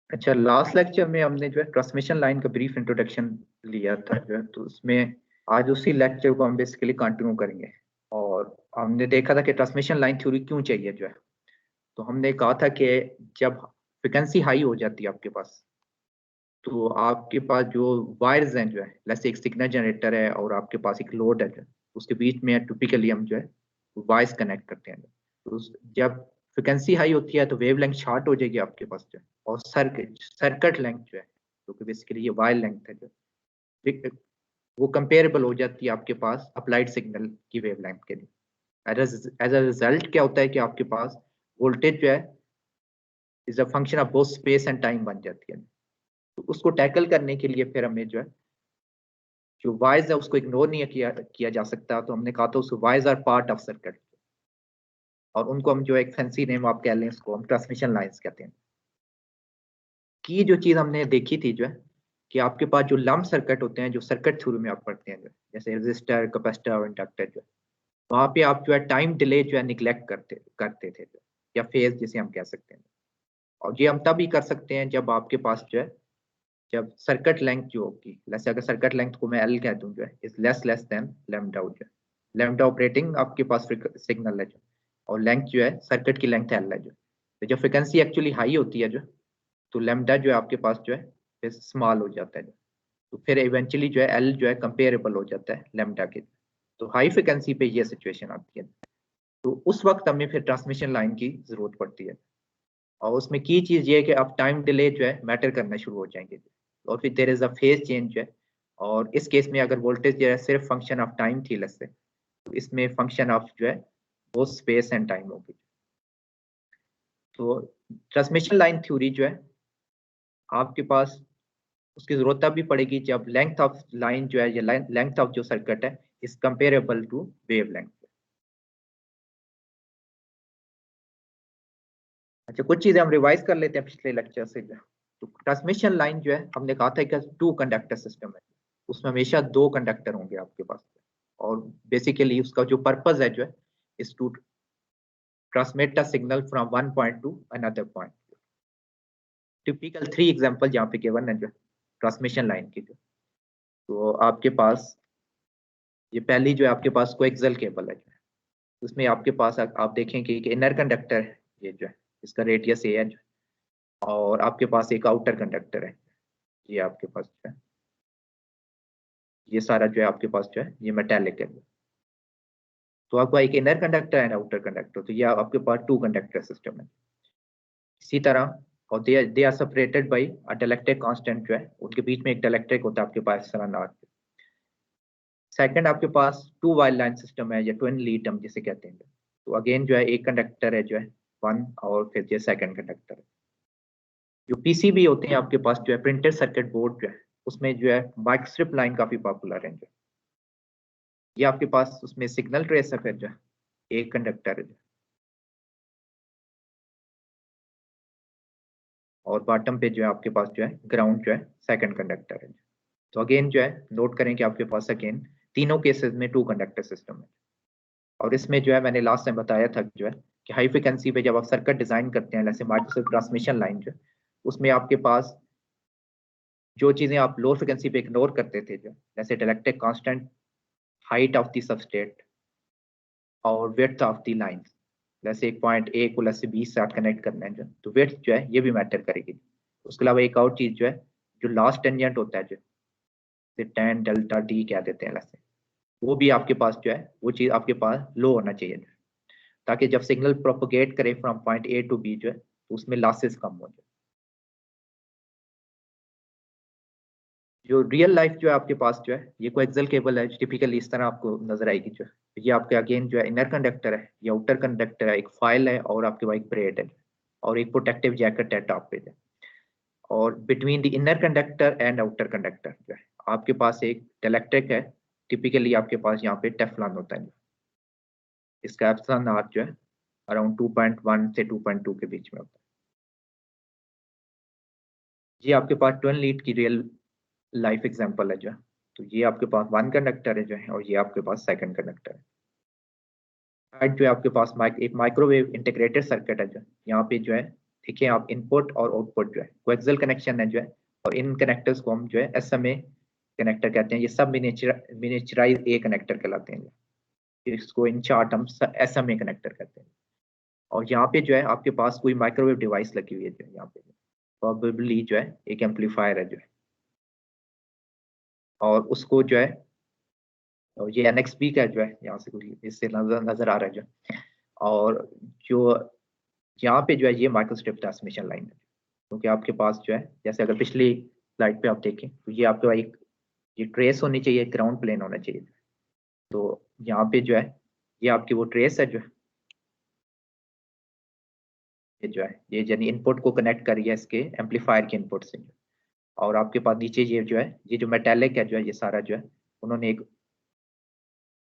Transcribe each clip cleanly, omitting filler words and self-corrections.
अच्छा, last lecture में हमने जो है ट्रांसमिशन लाइन का ब्रीफ इंट्रोडक्शन लिया था जो है, तो उसमें आज उसी लेक्चर को हम बेसिकली कंटिन्यू करेंगे। और हमने देखा था कि ट्रांसमिशन लाइन थ्योरी क्यों चाहिए जो है। तो हमने कहा था कि जब फ्रिक्वेंसी हाई हो जाती है आपके पास, तो आपके पास जो वायर्स हैं जो है, जैसे एक सिग्नल जनरेटर है और आपके पास एक लोड है जो है, उसके बीच में टिपिकली हम जो है वायर्स कनेक्ट करते हैं। तो जब फ्रिक्वेंसी हाई होती है तो वेव लेंथ शॉर्ट हो जाएगी आपके पास जो है, और सर्किट लेंथ जो है, जो कि बेसिकली ये वायर लेंथ है जो वो कंपेरेबल हो जाती है आपके पास अप्लाइड सिग्नल की वेव लेंथ के लिए। एज अ रिजल्ट क्या होता है कि आपके पास वोल्टेज जो है is a function of both space and time बन जाती है। तो उसको टैकल करने के लिए फिर हमें जो है जो वाइज है उसको इग्नोर नहीं किया जा सकता। तो हमने कहा था उस wires are part of circuit, और उनको हम जो एक फैंसी नेम आप कह लें, उसको हम ट्रांसमिशन लाइंस कहते हैं। की जो चीज हमने देखी थी जो है कि आपके पास जो लंप सर्किट होते हैं, जो सर्किट थ्योरी में आप पढ़ते हैं जो जैसे रेजिस्टर, कैपेसिटर और इंडक्टर जो है, वहां पे आप जो है टाइम डिले जो है निग्लेक्ट करते करते थे जो, या फेज जिसे हम कह सकते हैं। और ये हम तब ही कर सकते हैं जब आपके पास जो है जब सर्किट लेंथ जो होगी, जैसे अगर सर्किट लेंथ को मैं एल कह दूं जो है इज लेस देन लैम्डा जो है। लैम्डा ऑपरेटिंग आपके पास सिग्नल है जो, और लेंथ जो है सर्किट की लेंथ एल है जो। तो जब फ्रिक्वेंसी एक्चुअली हाई होती है जो, तो लैम्डा जो है आपके पास जो है फिर स्मॉल हो जाता है जो। तो फिर इवेंचुअली जो है एल जो है कंपेरेबल हो जाता है लैम्डा के। तो हाई फ्रिक्वेंसी पे ये सिचुएशन आती है। तो उस वक्त हमें फिर ट्रांसमिशन लाइन की जरूरत पड़ती है। और उसमें की चीज ये है कि अब टाइम डिले जो है मैटर करना शुरू हो जाएंगे, और फिर there is a phase change जो है। और इस केस में अगर वोल्टेज जो है सिर्फ फंक्शन ऑफ टाइम थी लेट्स से, तो इसमें फंक्शन ऑफ जो है वो स्पेस एंड टाइम होगी। तो ट्रांसमिशन लाइन थ्योरी जो है आपके पास उसकी जरूरत तब भी पड़ेगी जब लेंथ ऑफ लाइन जो है या लेंथ ऑफ जो सर्किट है is comparable to wave length. अच्छा, कुछ चीजें हम रिवाइज कर लेते हैं पिछले लेक्चर से। तो ट्रांसमिशन लाइन जो है हमने कहा था कि टू कंडक्टर सिस्टम है, उसमें हमेशा दो कंडक्टर होंगे आपके पास। और बेसिकली उसका जो पर्पज है जो है is to transmit a signal from one point to another point. Typical three example यहाँ पे गिवन है जो ट्रांसमिशन लाइन की जो। तो आपके पास ये पहली जो है आपके पास कोएक्सियल केबल है जो है, उसमें आपके पास आप देखें कि इनर कंडक्टर है ये जो है, इसका रेडियस ए है जो, और आपके पास एक आउटर कंडक्टर है ये आपके पास जो है, ये सारा जो है आपके पास जो है ये मेटेलिक है। तो आपका एक इनर कंडक्टर है आउटर कंडक्टर, तो ये आपके पास टू कंडक्टर सिस्टम है। इसी तरह और they are separated by a dielectric constant जो है, उनके बीच में एक डाइलेक्ट्रिक होता है आपके पास एप्सिलॉन नॉट। सेकंड आपके पास टू वायर लाइन सिस्टम है या ट्विन लीड हम जिसे कहते हैं। तो अगेन जो है एक कंडक्टर है जो है वन, और फिर जो सेकंड कंडक्टर है। जो पीसीबी होते हैं आपके पास जो है प्रिंटेड सर्किट बोर्ड जो है, उसमें जो है माइक्रोस्ट्रिप लाइन काफी पॉपुलर है जो। ये आपके पास उसमें सिग्नल ट्रेस है फिर जो है एक कंडक्टर है, और बॉटम पे जो है आपके पास जो है ग्राउंड जो है सेकंड कंडक्टर है। तो अगेन जो है नोट करें कि आपके पास अगेन तीनों केसेस में टू कंडक्टर सिस्टम है। और इसमें जो है मैंने लास्ट टाइम बताया था जो है कि हाई फ्रिक्वेंसी पे जब आप सर्किट डिजाइन करते हैं जैसे माइक्रोस्ट्रिप ट्रांसमिशन लाइन जो है, उसमें आपके पास जो चीजें आप लो फ्रिक्वेंसी पे इग्नोर करते थे जो जैसे dielectric constant, height of the substrate और विड्थ ऑफ द लाइन। जैसे एक पॉइंट ए को से 20 से आप कनेक्ट करना है जो, तो विड्थ जो है ये भी मैटर करेगी। उसके अलावा एक और चीज जो है जो लास्ट टेंजेंट होता है जो टेन डेल्टा डी कह देते हैं वैसे, वो भी आपके पास जो है वो चीज आपके पास लो होना चाहिए, ताकि जब सिग्नल प्रोपोगेट करे from point a to b जो है तो उसमें लॉसेस कम हो जाए। जो रियल लाइफ जो है आपके पास जो है ये कोएक्सियल केबल है, टिपिकली इस तरह आपको नजर आएगी जो है। ये आपके अगेन जो है इनर कंडक्टर है या आउटर कंडक्टर है, एक फाइल है और आपके पास एक ब्रेड है और एक प्रोटेक्टिव जैकेट है टॉप पे। और between the inner conductor and outer conductor जो है आपके पास एक डाइलेक्ट्रिक है। टिपिकली आपके पास यहाँ पे टेफ्लॉन होता है, इसका एप्सिलॉन नॉट जो है अराउंड 2.1 से 2.2 के बीच में होता है। ये आपके पास ट्विन लीड की रियल लाइफ एग्जांपल है जो है। तो ये आपके पास वन कंडक्टर है जो है, और ये आपके पास सेकंड कंडक्टर है। जो है आपके पास एक माइक्रोवेव इंटीग्रेटेड सर्किट है जो यहाँ पे जो है देखिए आप इनपुट और आउटपुट जो है कोएक्सियल कनेक्शन है जो है, और इन कनेक्टर्स को हम जो है SMA कनेक्टर कहते हैं। ये सब मिनिएचराइज ए कनेक्टर कहलाते हैं, इसको इन चार्ट हम SMA कनेक्टर कहते हैं। और यहाँ पे जो है आपके पास कोई माइक्रोवेव डिवाइस लगी हुई है जो है, यहाँ पे प्रोबेबली जो है एक एम्पलीफायर है जो है, और उसको जो है, और ये NXP का जो है, यहाँ से कुछ इससे नजर आ रहा है जो, और जो यहाँ पे जो है ये माइक्रोस्ट्रिप ट्रांसमिशन लाइन है, क्योंकि आपके पास जो है जैसे अगर पिछली स्लाइड पे आप देखें तो ये आपके पास एक ये ट्रेस होनी चाहिए, ग्राउंड प्लेन होना चाहिए। तो यहाँ पे जो है ये आपकी वो ट्रेस है जो है, ये जो है ये यानी इनपुट को कनेक्ट करिए इसके एम्पलीफायर के इनपुट से, और आपके पास नीचे ये जो है ये जो मेटेलिक है जो है ये सारा जो है उन्होंने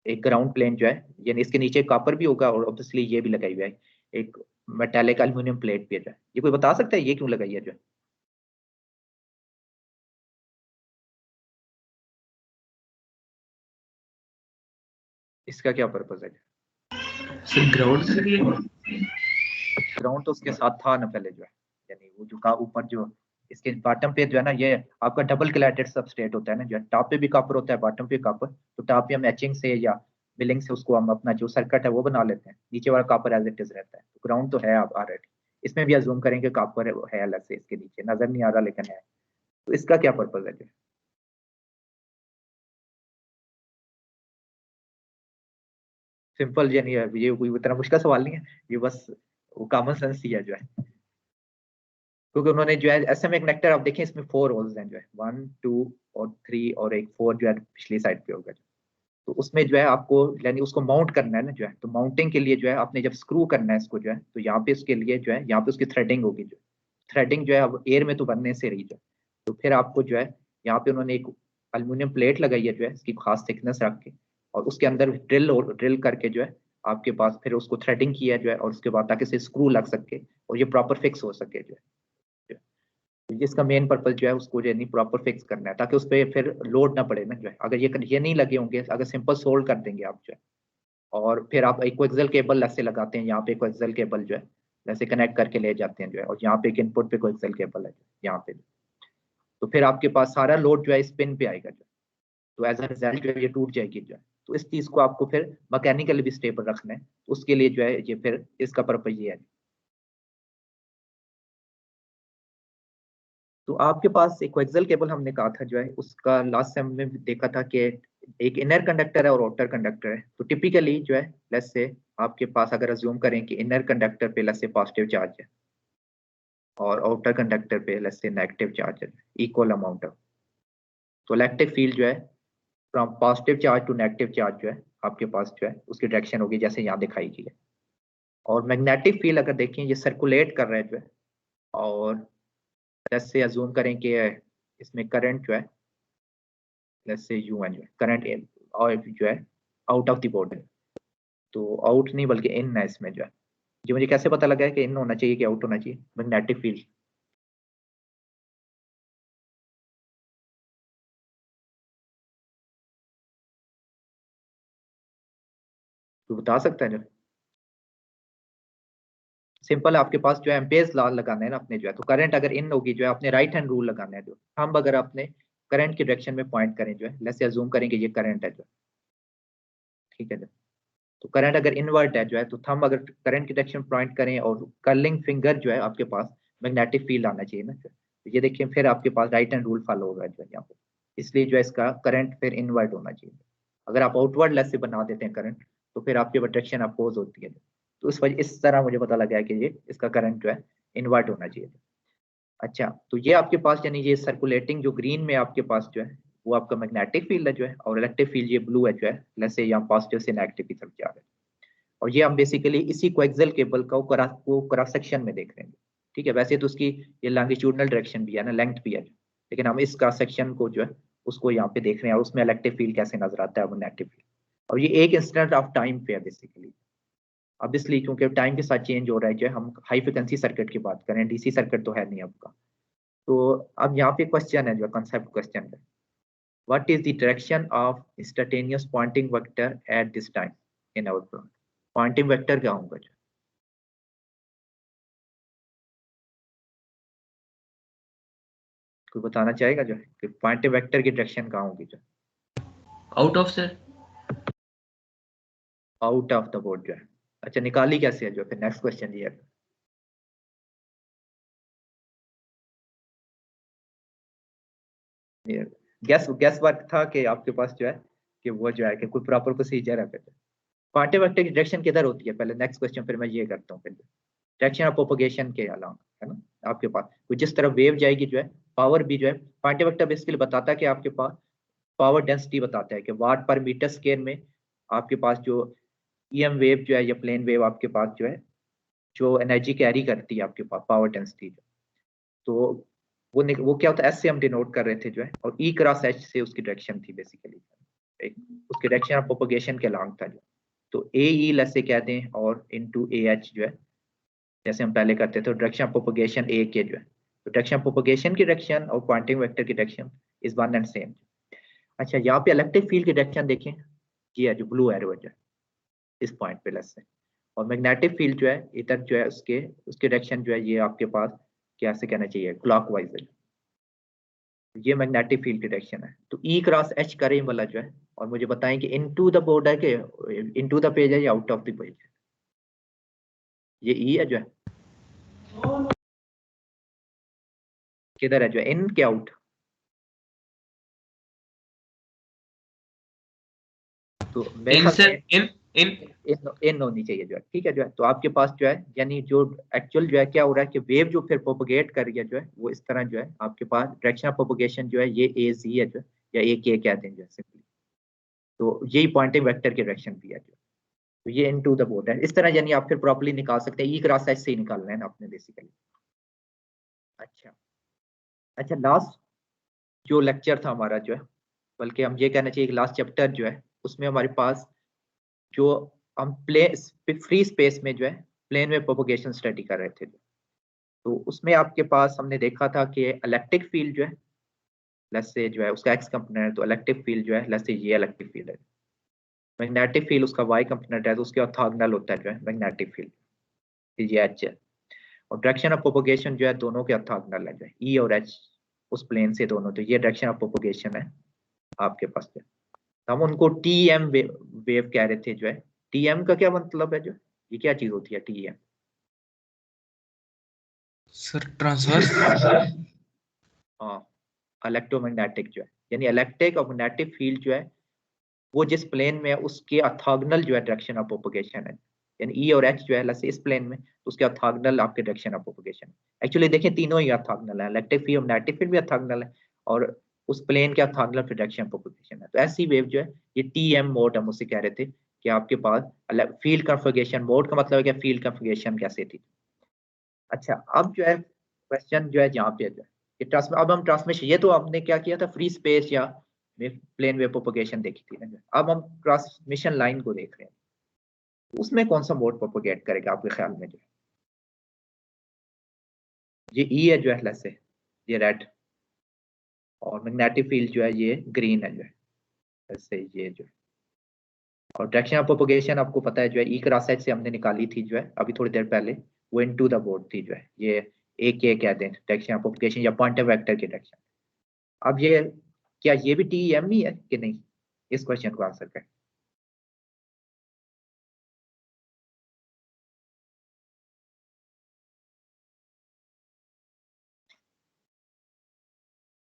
एक ग्राउंड प्लेन जो है, यानी इसके नीचे कॉपर भी होगा, और ऑब्वियसली ये भी लगाई हुआ है एक मेटेलिक एल्यूमिनियम प्लेट भी है जो है। ये कोई बता सकता है ये क्यों लगाई है जो है? इसका क्या पर्पज है? सर ग्राउंड के लिए, ग्राउंड तो उसके साथ था ना पहले जो है, यानी वो जो का ऊपर जो इसके बॉटम पे जो है ना, ये आपका डबल क्लैटेड सबस्ट्रेट होता है ना जो है, टॉप पे भी कॉपर होता है बॉटम पे कॉपर, तो टॉप पे हम एचिंग से या मिलिंग से उसको हम अपना जो सर्किट है वो बना लेते हैं, नीचे वाला कॉपर एज इट इज रहता है। तो ग्राउंड तो है आप ऑलरेडी, इसमें भी अज्यूम करेंगे कॉपर है अलग से, इसके नीचे नजर नहीं आ रहा लेकिन है। तो इसका क्या पर्पज है? सिंपल, यानी ये कोई इतना मुश्किल सवाल नहीं है, ये बस वो कॉमन सेंस ही है जो है, क्योंकि उन्होंने जो है SMA कनेक्टर आप देखें इसमें 4 होल्स हैं जो है, 1 2 और 3 और एक 4 जो है पिछली साइड पे होगा। तो उसमें जो है आपको यानी उसको माउंट करना है ना जो है, तो माउंटिंग के लिए जो है आपने जब स्क्रू करना है इसको जो है, तो यहाँ पे उसके लिए जो है यहाँ पे उसकी थ्रेडिंग होगी, जो थ्रेडिंग जो है अब एयर में तो बनने से रही जो है, तो फिर आपको जो है यहाँ पे उन्होंने एक अल्यूमिनियम प्लेट लगाई है जो है इसकी खास थिकनेस रख के, और उसके अंदर ड्रिल करके जो है आपके पास फिर उसको थ्रेडिंग किया जो है, और उसके बाद ताकि इसे स्क्रू लग सके और ये प्रॉपर फिक्स हो सके जो है। तो इसका मेन पर्पज जो है उसको जो है नहीं प्रॉपर फिक्स करना है, ताकि उस पर फिर लोड ना पड़े ना जो है। अगर ये नहीं लगे होंगे, अगर सिंपल सोल्ड कर देंगे आप जो है, और फिर आप एक कोएक्सियल केबल ऐसे लगाते हैं, यहाँ पे कोएक्सियल केबल जो है जैसे कनेक्ट करके ले जाते हैं जो है, और यहाँ पे एक इनपुट पे कोएक्सियल केबल है यहाँ पे, तो फिर आपके पास सारा लोड जो है इस पिन पे आएगा जो, तो एज अ रिजल्ट जो है ये टूट जाएगी जो है। तो इस चीज को आपको फिर मैकेनिकली भी स्टेबल रखना है, तो उसके लिए जो है ये फिर इसका पर्पज ये है। तो आपके पास एक कोएक्सियल केबल हमने कहा था जो है, उसका लास्ट टाइम हमने देखा था कि एक इनर कंडक्टर है और आउटर कंडक्टर है। तो टिपिकली जो है लेट्स से आपके पास अगर अज्यूम करें कि इनर कंडक्टर पे लेट्स से पॉजिटिव चार्ज है और आउटर कंडक्टर पे लेट्स से नेगेटिव चार्ज है, इक्वल अमाउंट ऑफ, तो इलेक्ट्रिक फील्ड जो है from positive charge to negative charge जो है आपके पास जो है उसकी डायरेक्शन होगी जैसे यहाँ दिखाई गई है। और मैग्नेटिक फील्ड अगर देखें ये सर्कुलेट कर रहा है जो है, और लेट्स से अज्यूम करें कि इसमें करंट जो है लेट्स से यू है जो है करंट इन और जो है आउट ऑफ द बॉडी, तो आउट नहीं बल्कि इन है इसमें जो है। जी मुझे कैसे पता लगा है कि इन होना चाहिए कि आउट होना चाहिए मैग्नेटिक फील्ड? तो बता सकता है जो सिंपल आपके पास जो है एम्पेयर्स लॉ लगाना है ना अपने जो है, तो करंट अगर इन होगी जो है अपने राइट हैंड रूल लगाना है जो हम अगर अपने करंट की डायरेक्शन में पॉइंट करें जो है लेट्स से अज्यूम करें कि ये करंट है जो, ठीक है जो, तो करंट अगर इनवर्ट है जो है, तो थंब अगर करंट की डायरेक्शन पॉइंट करें और कर्लिंग फिंगर जो है आपके पास मैग्नेटिक फील्ड आना चाहिए ना, तो ये देखिए फिर आपके पास राइट हैंड रूल फॉलो होगा जो है यहाँ पे, इसलिए जो है इसका करंट फिर इनवर्ट होना चाहिए। अगर आप आउटवर्ड लेस से बना देते हैं करंट, तो फिर आपकी डायरेक्शन अपोज होती है, तो इस तरह मुझे पता लगा है कि ये इसका करंट जो है इनवर्ट होना चाहिए। अच्छा, तो ये आपके पास यानी ये सर्कुलेटिंग जो ग्रीन में आपके पास जो है वो आपका मैग्नेटिक फील्ड है जो है, और इलेक्ट्रिक फील्ड ये ब्लू है जो है, लेट्स से यहाँ पॉजिटिव से नेगेटिव की तरफ जा रहा है। और ये हम बेसिकली इसी कोएक्सियल केबल का वो क्रॉस सेक्शन में देख रहे हैं, ठीक है। वैसे तो उसकी ये लॉन्गिट्यूडनल डायरेक्शन भी है ना, लेंथ भी है, लेकिन हम इस क्रॉस सेक्शन को जो है उसको यहाँ पे देख रहे हैं, और उसमें इलेक्ट्रिक फील्ड कैसे नजर आता है वो नेगेटिव फील्ड, और ये एक इंस्टेंट ऑफ टाइम पे है बेसिकली। अब इसलिए क्योंकि टाइम के साथ चेंज हो रहा है जो है, हम हाई फ्रिक्वेंसी सर्किट की बात करें, DC सर्किट तो है नहीं आपका। तो अब यहाँ पे क्वेश्चन है जो कंसेप्ट क्वेश्चन है, what is the direction of instantaneous Poynting vector at this time in our plot? Poynting vector क्या होगा? कोई बताना चाहेगा जो है कि पॉइंटिंग वेक्टर की डायरेक्शन कहाँ होगी? जो out of sir. Out of the board जो है। अच्छा, निकाली कैसे है? जो फिर नेक्स्ट क्वेश्चन ये है, गैस गैस वर्क था कि आपके पास जो है कि वो जो है कि कोई प्रॉपर प्रोसीजर है? फिर पॉइंटिंग वेक्टर की डायरेक्शन किधर होती है? पहले नेक्स्ट क्वेश्चन, फिर मैं ये करता हूँ। फिर डायरेक्शन ऑफ प्रोपगेशन के अलावा, है ना, आपके पास कोई जिस तरह वेव जाएगी जो है, पावर भी जो है, पॉइंटिंग वेक्टर बेसिकली बताता है कि आपके पास पावर डेंसिटी बताता है कि वाट पर मीटर स्क्वायर में आपके पास जो ईएम वेव जो है या प्लेन वेव आपके पास जो है जो एनर्जी कैरी करती है आपके पास पावर डेंसिटी। तो वो क्या होता है, एस से हम डिनोट कर रहे थे जो है, और ई क्रॉस एच से उसकी डायरेक्शन थी बेसिकली, उसकी डायरेक्शन ऑफ प्रोपगेशन के लॉन्ग था जो। तो ए ई लेस से कह दें और इनटू ए एच जो है, जैसे हम पहले करते थे, डायरेक्शन ऑफ प्रोपगेशन ए के जो है, तो डायरेक्शन ऑफ प्रोपगेशन की डायरेक्शन और पॉइंटिंग वेक्टर की direction is one and same. अच्छा, यहाँ पे इलेक्ट्रिक फील्ड की डायरेक्शन देखें, ये है जो ब्लू एरो है जो है, इस पॉइंट पे लेस से, और मैग्नेटिक फील्ड जो है इधर जो है उसके उसके डायरेक्शन जो है ये आपके पास कैसे कहना चाहिए, क्लॉकवाइज है। ये मैग्नेटिक फील्ड की डायरेक्शन है। तो ई क्रॉस एच करें वाला जो है, और मुझे बताएं कि इनटू द बोर्ड है कि इनटू द पेज है या आउट ऑफ द पेज है? ये ई है जो है, किधर है जो है, इन के आउट? तो मेरे इन ख्याल सर, से इन इन इन होनी चाहिए जो है, ठीक है जो है। तो आपके पास जो है यानी जो एक्चुअल जो है क्या हो रहा है कि वेव जो फिर प्रोपगेट कर रही है जो है वो इस तरह जो है, आपके पास डायरेक्शन ऑफ प्रोपगेशन जो है ये ए जी है जो है, या ए के कहते हैं जो है सिंपली। तो यही पॉइंटिंग वेक्टर की डायरेक्शन भी है जो, तो ये इनटू द बोर्ड है इस तरह, यानी आप फिर प्रॉपर्ली निकाल सकते हैं। ई क्रॉस एच से ही निकालना है ना आपने बेसिकली। अच्छा, अच्छा, लास्ट जो लेक्चर था हमारा जो है, बल्कि हम ये कहना चाहिए कि लास्ट चैप्टर जो है उसमें हमारे पास जो हम प्ले फ्री स्पेस में जो है प्लेन वेव प्रोपगेशन स्टडी कर रहे थे। तो उसमें आपके पास हमने देखा था कि इलेक्ट्रिक फील्ड जो है लेट्स से जो है उसका एक्स कंपोनेंट है, तो इलेक्ट्रिक फील्ड जो है लेट्स से ये इलेक्ट्रिक फील्ड है। मैग्नेटिक फील्ड उसका वाई कंपोनेंट है, तो उसके ऑर्थोगोनल होता है जो है मैग्नेटिक फील्ड, ये एच है। और डायरेक्शन ऑफ प्रोपगेशन जो है दोनों के ऑर्थोगोनल है जो है, ई और एच उस प्लेन से दोनों, तो ये डायरेक्शन ऑफ प्रोपगेशन है आपके पास जो। हम उनको टी एम वेव कह रहे थे जो है। टी एम का क्या मतलब है जो, ये क्या चीज होती है टी एम? Sir transverse. हाँ, इलेक्ट्रोमैग्नेटिक जो है, यानी इलेक्ट्रिक और मैग्नेटिक फील्ड जो है वो जिस प्लेन में है उसके ऑर्थोगोनल जो है डायरेक्शन ऑफ प्रोपगेशन है। यानी ई और एच जो है इस प्लेन में, तो उसके ऑर्थोगोनल आपके डायरेक्शन ऑफ प्रोपगेशन। एक्चुअली देखिए तीनों ही ऑर्थोगोनल है, इलेक्ट्रिक फील्ड मैग्नेटिक फील्ड भी ऑर्थोगोनल है, और उस प्लेन के ऑर्थोगोनल डायरेक्शन ऑफ प्रोपगेशन है। तो ऐसी वेव जो है ये टी एम मोड हम उससे कह रहे थे कि आपके पास फील्ड कन्फिगरेशन मोड का मतलब है कि फील्ड कन्फिगरेशन कैसे थी। अच्छा, अब जो है क्वेश्चन जो है यहाँ पे जो है कि अब हम ट्रांसमिशन, ये तो आपने क्या किया था, फ्री स्पेस या प्लेन वेव प्रोपगेशन देखी थी ना। अब हम ट्रांसमिशन लाइन को देख रहे हैं, उसमें कौन सा मोड प्रोपगेट करेगा आपके ख्याल में जो है? ये ई है जो है से, ये रेड, और मैग्नेटिक फील्ड जो है ये ग्रीन है जो है, ऐसे ये जो है। और डायरेक्शन ऑफ प्रोपगेशन आपको पता है जो है ई क्रॉस एच से हमने निकाली थी जो है अभी थोड़ी देर पहले, वो इनटू द बोर्ड थी जो है, ये ए के कहते हैं डायरेक्शन ऑफ प्रोपगेशन या पॉइंटर वेक्टर की डायरेक्शन। अब ये क्या ये भी टी एम ही है कि नहीं, इस क्वेश्चन को आंसर करें।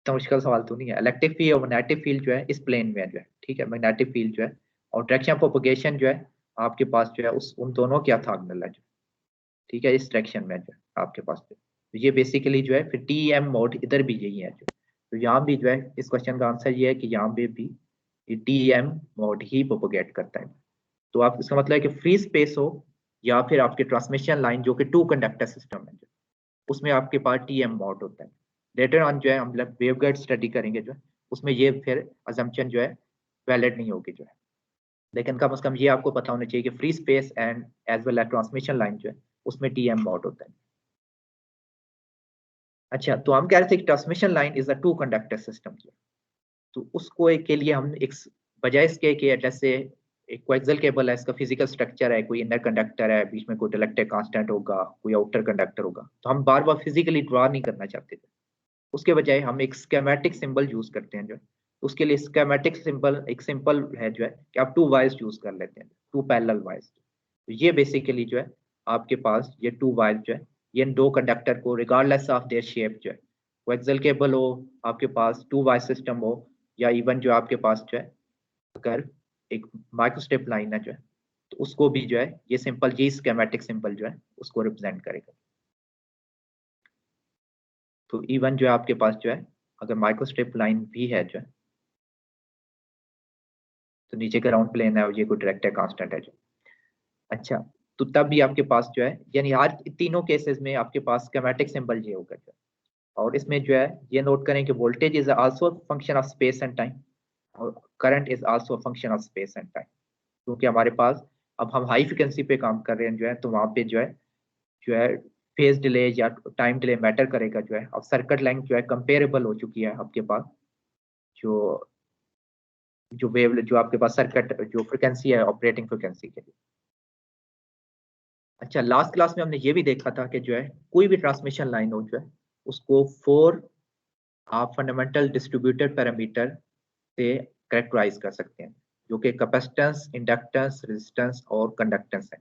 इतना मुश्किल सवाल तो नहीं है। इलेक्ट्रिक फील्ड और मैग्नेटिक फील्ड जो है इस प्लेन में है जो है, ठीक है, मैग्नेटिक फील्ड जो है, और डायरेक्शन ऑफ प्रोपगेशन जो है आपके पास जो है उस उन दोनों के ऑर्थोगोनल है जो, ठीक है, इस डायरेक्शन में जो है आपके पास जो, तो ये बेसिकली जो है फिर टी एम मोड इधर भी यही है जो। तो यहाँ भी जो है इस क्वेश्चन का आंसर ये है कि यहाँ पे भी ये टी एम मोड ही प्रोपोगेट करता है। तो आप इसका मतलब है कि फ्री स्पेस हो या फिर आपके ट्रांसमिशन लाइन जो कि टू कंडक्टर सिस्टम है जो, उसमें आपके पास टी एम मोड होता है। लेटर ऑन जो है हम लोग वेवगाइड स्टडी करेंगे जो है, उसमें ये फिर अजम्पशन जो है वैलिड नहीं होगी जो है। लेकिन कम से कम ये आपको पता होना चाहिए कि free space and as well as transmission line जो है उसमें टी एम मोड होता है। अच्छा, तो हम कह रहे थे कि transmission line is a two conductor system. तो उसको एक के लिए हम एक बजाय इसके कि जैसे एक कोएक्सियल केबल है, इसका फिजिकल स्ट्रक्चर है, कोई इनर कंडक्टर है, बीच में कोई डाइलेक्ट्रिक कांस्टेंट होगा, कोई आउटर कंडक्टर होगा, तो हम बार बार फिजिकली ड्रॉ नहीं करना चाहते थे। उसके बजाय हम एक स्केमेटिक सिंबल यूज करते हैं जो है। उसके लिए स्केमेटिक सिंबल एक सिंपल है जो है कि आप 2 वायर्स यूज कर लेते हैं, 2 पैरेलल वायर्स। तो ये बेसिकली जो है आपके पास ये 2 वायर जो है ये 2 कंडक्टर को रिगार्डलेस ऑफ देयर शेप जो है, कोएक्सियल केबल हो, आपके पास 2 वायर सिस्टम हो, या इवन जो आपके पास जो है अगर एक माइक्रोस्ट्रिप लाइन है जो है, तो उसको भी जो है ये सिंपल ये स्कीमेटिक सिंबल जो है उसको रिप्रेजेंट करेगा। तो इवन जो है आपके पास जो है अगर माइक्रोस्ट्रिप लाइन भी है जो है, तो नीचे ग्राउंड प्लेन है और ये कोई डायरेक्ट है, कांस्टेंट है जो। अच्छा, तो तब भी आपके पास जो है यानी हर तीनों केसेस में आपके पास स्कीमेटिक सिंबल ये होगा जो। और इसमें जो है ये नोट करें कि voltage is also function of space and time और current is also function of space and time. क्योंकि हमारे पास अब हम हाई फ्रिक्वेंसी पे काम कर रहे हैं जो है, तो वहाँ पे जो है फेज डिले या टाइम डिले मैटर करेगा जो है। अब सर्किट लेंथ जो है कंपेरेबल हो चुकी है आपके पास, जो जो वेव जो आपके पास सर्किट जो फ्रिक्वेंसी है ऑपरेटिंग फ्रिक्वेंसी के लिए। अच्छा, लास्ट क्लास में हमने ये भी देखा था कि जो है कोई भी ट्रांसमिशन लाइन हो जो है उसको 4 आप फंडामेंटल डिस्ट्रीब्यूटेड पैरामीटर से कैरेक्टराइज कर सकते हैं, जो कि कैपेसिटेंस, इंडक्टेंस, रेजिस्टेंस और कंडक्टेंस है।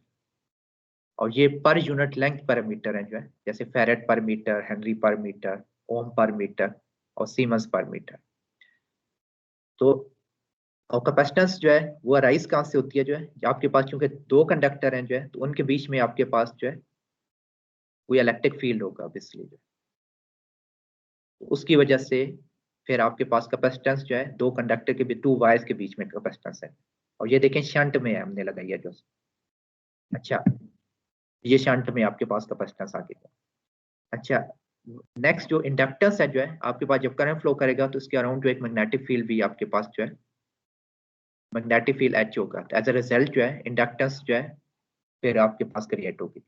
और ये पर यूनिट लेंथ पैरामीटर है जो है, जैसे फेरेड पर मीटर, हेनरी पर मीटर, ओम पर मीटर और सीमेंस पर मीटर। तो और कैपेसिटेंस जो है वो अराइज कहाँ से होती है जो है, आपके पास क्योंकि 2 कंडक्टर हैं जो है, तो उनके बीच में आपके पास जो है कोई इलेक्ट्रिक फील्ड होगा ऑब्वियसली जो, तो उसकी वजह से फिर आपके पास कैपेसिटेंस जो है 2 कंडक्टर के 2 वायर्स के बीच में कैपेसिटेंस है। और ये देखें शंट में है हमने लगाई है जो। अच्छा, ये शंट में आपके पास कैपेसिटेंस आ गई। अच्छा, नेक्स्ट जो इंडक्टेंस है जो है आपके पास जब करंट फ्लो करेगा तो इसके अराउंड जो एक मैग्नेटिक फील्ड भी आपके पास जो है मैग्नेटिक फील्ड एच होगा। तो एज अ रिजल्ट जो है इंडक्टेंस जो है फिर आपके पास क्रिएट होगी।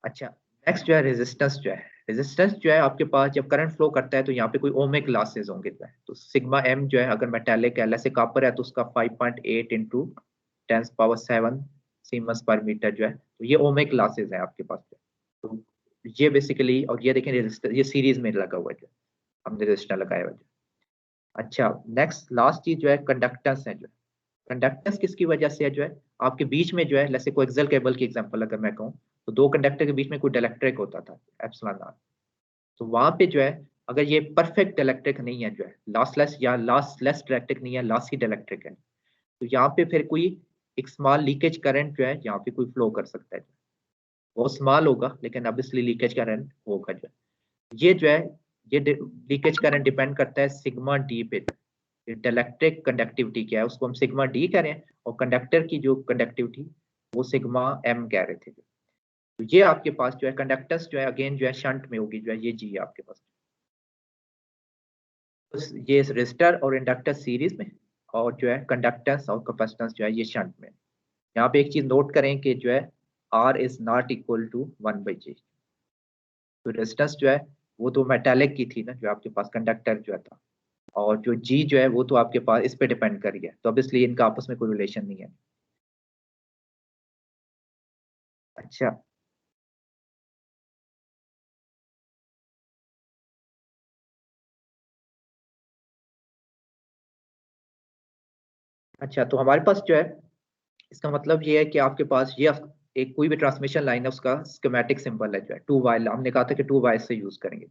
अच्छा, नेक्स्ट जो है रेजिस्टेंस जो है, रेजिस्टेंस जो है आपके पास जब करंट फ्लो करता है तो यहाँ पे कोई ओमिक लॉसेस होंगे जो है। तो सिग्मा एम जो है अगर मेटालिक है जैसे कॉपर है तो उसका 5.8 इंटू 10⁻⁷ सीमेंस पर मीटर जो है, तो ये ओमिक लॉसेस है आपके पास। तो ये बेसिकली, और ये देखें रेजिस्टर ये सीरीज में लगा हुआ है जो हमने रजिस्टर लगाया हुआ है। अच्छा, नेक्स्ट लास्ट चीज जो है कंडक्टेंस है जो, कंडक्टेंस किसकी वजह से है जो है, आपके बीच में जो है जैसे कोएक्सियल केबल की एग्जांपल अगर मैं कहूँ, तो 2 कंडक्टर के बीच में कोई डाइलेक्ट्रिक होता था एप्सिलॉन नॉट। तो वहां पे जो है अगर ये परफेक्ट डाइलेक्ट्रिक नहीं है जो है, लॉसलेस या लॉसलेस डाइलेक्ट्रिक नहीं है, लॉसी डाइलेक्ट्रिक है, तो यहाँ पे फिर कोई एक स्मॉल लीकेज करंट जो है यहाँ पे कोई फ्लो कर सकता है। वो स्मॉल होगा लेकिन ऑब्वियसली लीकेज करंट होगा जो है। ये जो है ये लीकेज करंट डिपेंड करता है सिग्मा डी पे। डाइलेक्ट्रिक कंडक्टिविटी क्या है उसको हम सिग्मा डी कह रहे हैं, और कंडक्टर की जो कंडक्टिविटी वो सिग्मा एम कह रहे थे। तो ये आपके पास जो है कंडक्टेंस जो है अगेन जो है शंट में होगी जो है, ये जी है आपके पास। तो ये रेजिस्टर और इंडक्टर सीरीज में, और जो है कंडक्टेंस और कैपेसिटेंस जो है ये शंट में। यहाँ पे एक चीज नोट करें कि जो है R is not equal to 1/G। तो रेजिस्टेंस जो है वो तो मेटालिक की थी ना जो आपके पास कंडक्टर जो था, और जो जी जो है वो तो आपके पास इस पे डिपेंड कर रही है, तो ऑब्वियसली इनका आपस में कोई रिलेशन नहीं है। अच्छा, अच्छा तो हमारे पास जो है इसका मतलब ये है कि आपके पास ये एक कोई भी ट्रांसमिशन लाइन है उसका स्कीमेटिक सिंबल है जो है 2 वायर, हमने कहा था कि 2 वायर से यूज करेंगे।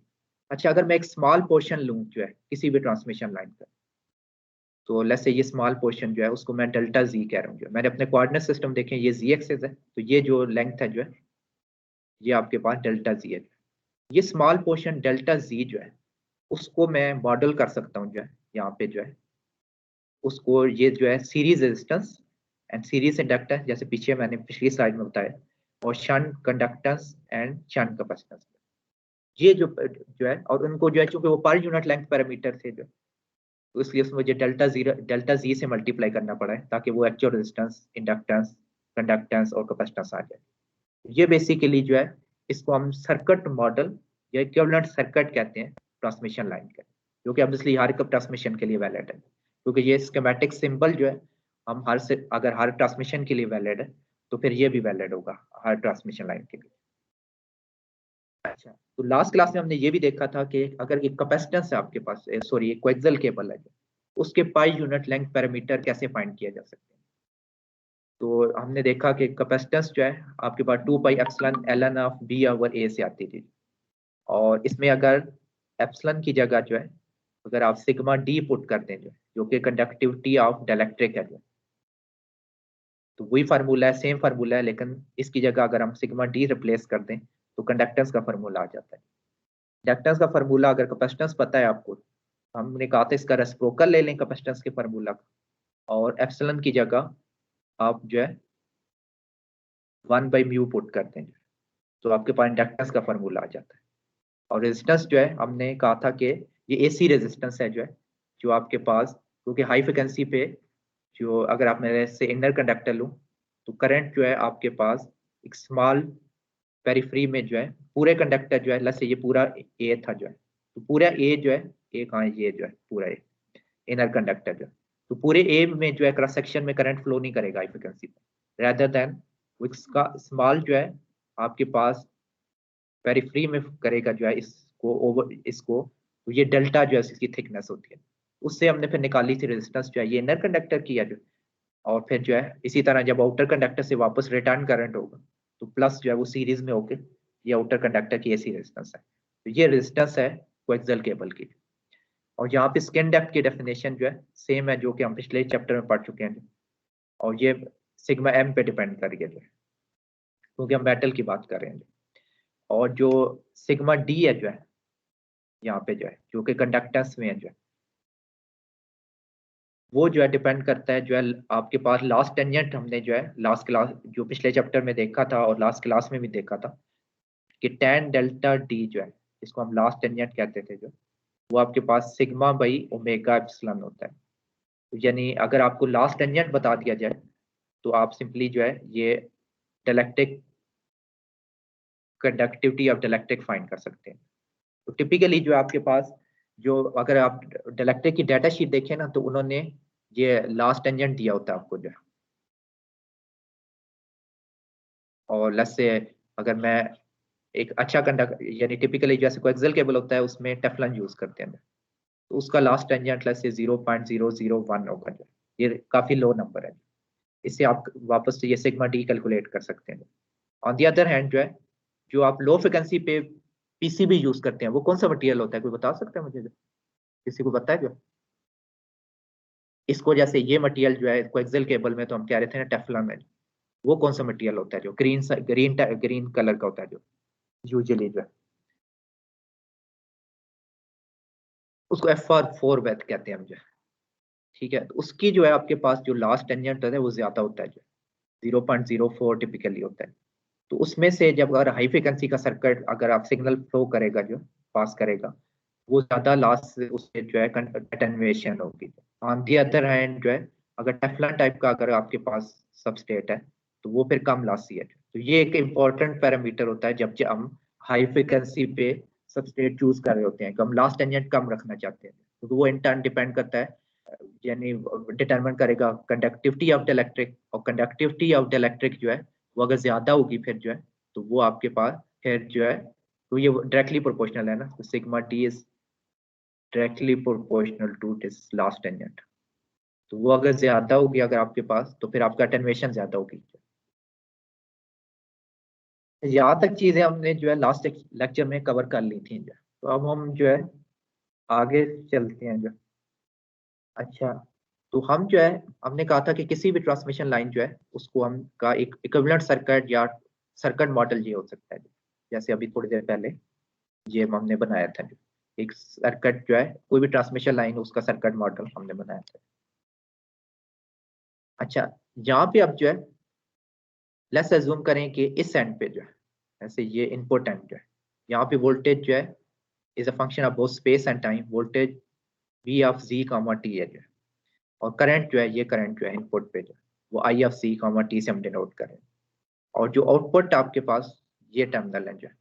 अच्छा, अगर मैं एक स्मॉल पोर्शन लूँ जो है किसी भी ट्रांसमिशन लाइन का, तो लेट्स से ये स्मॉल पोर्शन जो है उसको मैं डेल्टा जी कह रहा हूँ। जो मैंने अपने कोऑर्डिनेट सिस्टम देखे ये जी एक्सिस है, तो ये जो लेंथ है जो है ये आपके पास डेल्टा जी है। ये स्मॉल पोर्शन डेल्टा जी जो है उसको मैं मॉडल कर सकता हूँ जो है यहाँ पे जो है उसको, ये जो है series resistance and series inductance जैसे पीछे मैंने पिछली स्लाइड में बताया, और shunt conductance and shunt capacitance. ये जो है और उनको जो है चूंकि वो पर यूनिट लेंथ पैरामीटर थे जो, तो इसलिए उसमें मुझे डेल्टा जी से मल्टीप्लाई करना पड़ा है ताकि वो एक्चुअल रेजिस्टेंस, इंडक्टेंस, कंडक्टेंस और कैपेसिटेंस आ जाए। ये बेसिकली जो है इसको हम सर्किट मॉडल या इक्विवेलेंट सर्किट कहते हैं ट्रांसमिशन लाइन का, जो कि ऑब्वियसली हर ट्रांसमिशन के लिए वैलिड है, क्योंकि ये स्कीमेटिक सिंबल जो है हम हर से अगर हर ट्रांसमिशन के लिए वैलिड है तो फिर ये भी वैलिड होगा हर ट्रांसमिशन लाइन के लिए। अच्छा, तो लास्ट क्लास में हमने ये भी देखा था कि अगर एक कैपेसिटेंस है आपके पास, सॉरी एक कोएक्सियल केबल है, उसके पाई यूनिट लेंथ पैरामीटर कैसे फाइंड किया जा सकते हैं। तो हमने देखा कि कैपेसिटेंस जो है आपके पास 2 pi epsilon ln of b over a से आती थी, और इसमें अगर एप्सिलॉन की जगह जो है अगर आप सिग्मा d पुट करते हैं जो कि कंडक्टिविटी ऑफ डाइलेक्ट्रिक है, तो वही फार्मूला है, सेम फार्मूला है, लेकिन इसकी जगह अगर हम सिग्मा डी रिप्लेस कर दें तो कंडक्टेंस का फार्मूला आ जाता है। कंडक्टेंस का फार्मूला अगर कैपेसिटेंस पता है आपको, हमने कहा था इसका रेसिप्रोकल ले लें कैपेसिटेंस के फार्मूला का, और एप्सिलॉन की जगह आप जो है 1/μ पुट करते हैं, तो आपके पास इंडक्टेंस का फार्मूला आ जाता है। और रेजिस्टेंस जो है हमने कहा था कि ये एसी रेजिस्टेंस है जो आपके पास, क्योंकि हाई फ्रिक्वेंसी पे जो अगर आप मेरे से इनर कंडक्टर लूँ तो करंट जो है आपके पास एक स्मॉल पेरिफ्री में जो है पूरे कंडक्टर जो है, लसे ये पूरा ए था जो है, तो पूरा ए जो है, ए कहाँ है, ये जो है पूरा ए इनर कंडक्टर जो है, तो पूरे ए में जो है क्रॉस सेक्शन में करंट फ्लो नहीं करेगा हाई फ्रिक्वेंसी पे, रेदर देन इसका स्मॉल जो है आपके पास पेरिफ्री में करेगा जो है इसको ओवर इसको, तो ये डेल्टा जो है इसकी थिकनेस होती है, उससे हमने फिर निकाली थी रेजिस्टेंस जो है ये इनर कंडक्टर की है जो, और फिर जो है इसी तरह जब आउटर कंडक्टर से वापस रिटर्न करंट होगा तो प्लस जो है वो सीरीज में होके ये आउटर कंडक्टर की ऐसी रेजिस्टेंस है, तो ये रेजिस्टेंस है कोएक्सियल केबल की। और यहाँ पे स्किन डेप्थ की डेफिनेशन जो है सेम है जो कि हम पिछले चैप्टर में पढ़ चुके हैं, और ये सिग्मा एम पे डिपेंड कर गया जो है, क्योंकि हम मेटल की बात कर रहे हैं। और जो सिग्मा डी है जो है यहाँ पे जो है जो कि कंडक्टेंस में है जो है, वो जो है डिपेंड करता है जो है आपके पास लास्ट टेंजेंट, हमने जो है लास्ट क्लास जो पिछले चैप्टर में देखा था और लास्ट क्लास में भी देखा था कि tan डेल्टा डी जो है, इसको हम लास्ट टेंजेंट कहते थे जो, वो आपके पास सिग्मा बाई ओमेगा एप्सिलॉन होता है। तो यानी अगर आपको लास्ट टेंजेंट बता दिया जाए तो आप सिंपली जो है ये dielectric conductivity of dielectric find कर सकते हैं। तो टिपिकली जो आपके पास जो अगर आप डाइलेक्ट्रिक की डाटा शीट देखें ना तो उन्होंने ये लास्ट टेंजेंट दिया होता है आपको जो है, और लेट्स से अगर मैं एक अच्छा कंडक्ट यानी टिपिकली जैसे कोएक्सियल केबल होता है उसमें टेफ्लॉन यूज करते हैं, तो उसका लास्ट टेंजेंट लेट्स से 0.001 होगा जो, ये काफी लो नंबर है, इससे आप वापस से ये सिग्मा डी कैलकुलेट कर सकते हैं। ऑन दी अदर हैंड जो है जो आप लो फ्रिक्वेंसी पे पीसीबी यूज करते हैं वो कौन सा मटेरियल होता है, कोई बता सकता है मुझे जो? किसी को पता है जो? इसको जैसे ये मटेरियल जो है कोएक्सियल केबल में तो हम कह रहे थे ना टेफ्लॉन में, वो कौन सा मटेरियल होता है जो ग्रीन ग्रीन ग्रीन कलर का होता है जो यूजुअली जो है, उसको FR4 वेथ कहते हैं हम जो है, ठीक है। तो उसकी जो है आपके पास जो लास्ट टेंजेंट है वो ज्यादा होता है जो 0.04 टिपिकली होता है। तो उसमें से जब अगर हाई फ्रिक्वेंसी का सर्किट अगर आप सिग्नल फ्लो करेगा जो पास करेगा वो ज्यादा लास्ट उससे जो है अटेन्युएशन होगी। ऑन दी अदर हैंड जो है अगर टेफ्लॉन टाइप का अगर आपके पास सबस्ट्रेट है तो वो फिर कम लॉसी है। तो ये एक इम्पॉर्टेंट पैरामीटर होता है जब हम हाई फ्रिक्वेंसी पे सबस्ट्रेट चूज कर रहे होते हैं, कम लास्ट टेंजेंट कम रखना चाहते हैं, तो वो इन टर्न डिपेंड करता है यानी डिटरमिन करेगा कंडक्टिविटी ऑफ द इलेक्ट्रिक, और कंडक्टिविटी ऑफ द इलेक्ट्रिक जो है वो अगर ज्यादा होगी फिर जो है तो वो आपके पास फिर जो है, तो ये डायरेक्टली प्रोपोर्शनल है ना, तो sigma t is directly proportional to this loss tangent. तो वो अगर ज्यादा होगी अगर आपके पास तो फिर आपका अटेन्युएशन ज्यादा होगी। यहाँ तक चीजें हमने जो है लास्ट लेक्चर में कवर कर ली थी जो, तो अब हम जो है आगे चलते हैं जो। अच्छा, तो हम जो है हमने कहा था कि किसी भी ट्रांसमिशन लाइन जो है उसको हम का एक इक्विवेलेंट सर्किट या सर्किट मॉडल ये हो सकता है, जैसे अभी थोड़ी देर पहले ये हमने बनाया था जो एक सर्किट जो है कोई भी ट्रांसमिशन लाइन उसका सर्किट मॉडल हमने बनाया था। अच्छा, यहाँ पे अब जो है लेट्स अज्यूम करें कि इस एंड पे जो है ऐसे ये इनपुट एंड जो है यहाँ पे वोल्टेज जो है is a function of both space and time, voltage v of z comma t है जो है, और करंट जो है ये करंट जो है इनपुट पे जो है वो i of c comma t से हम डिनोट करें, और जो आउटपुट आपके पास ये टर्मिनल है जो है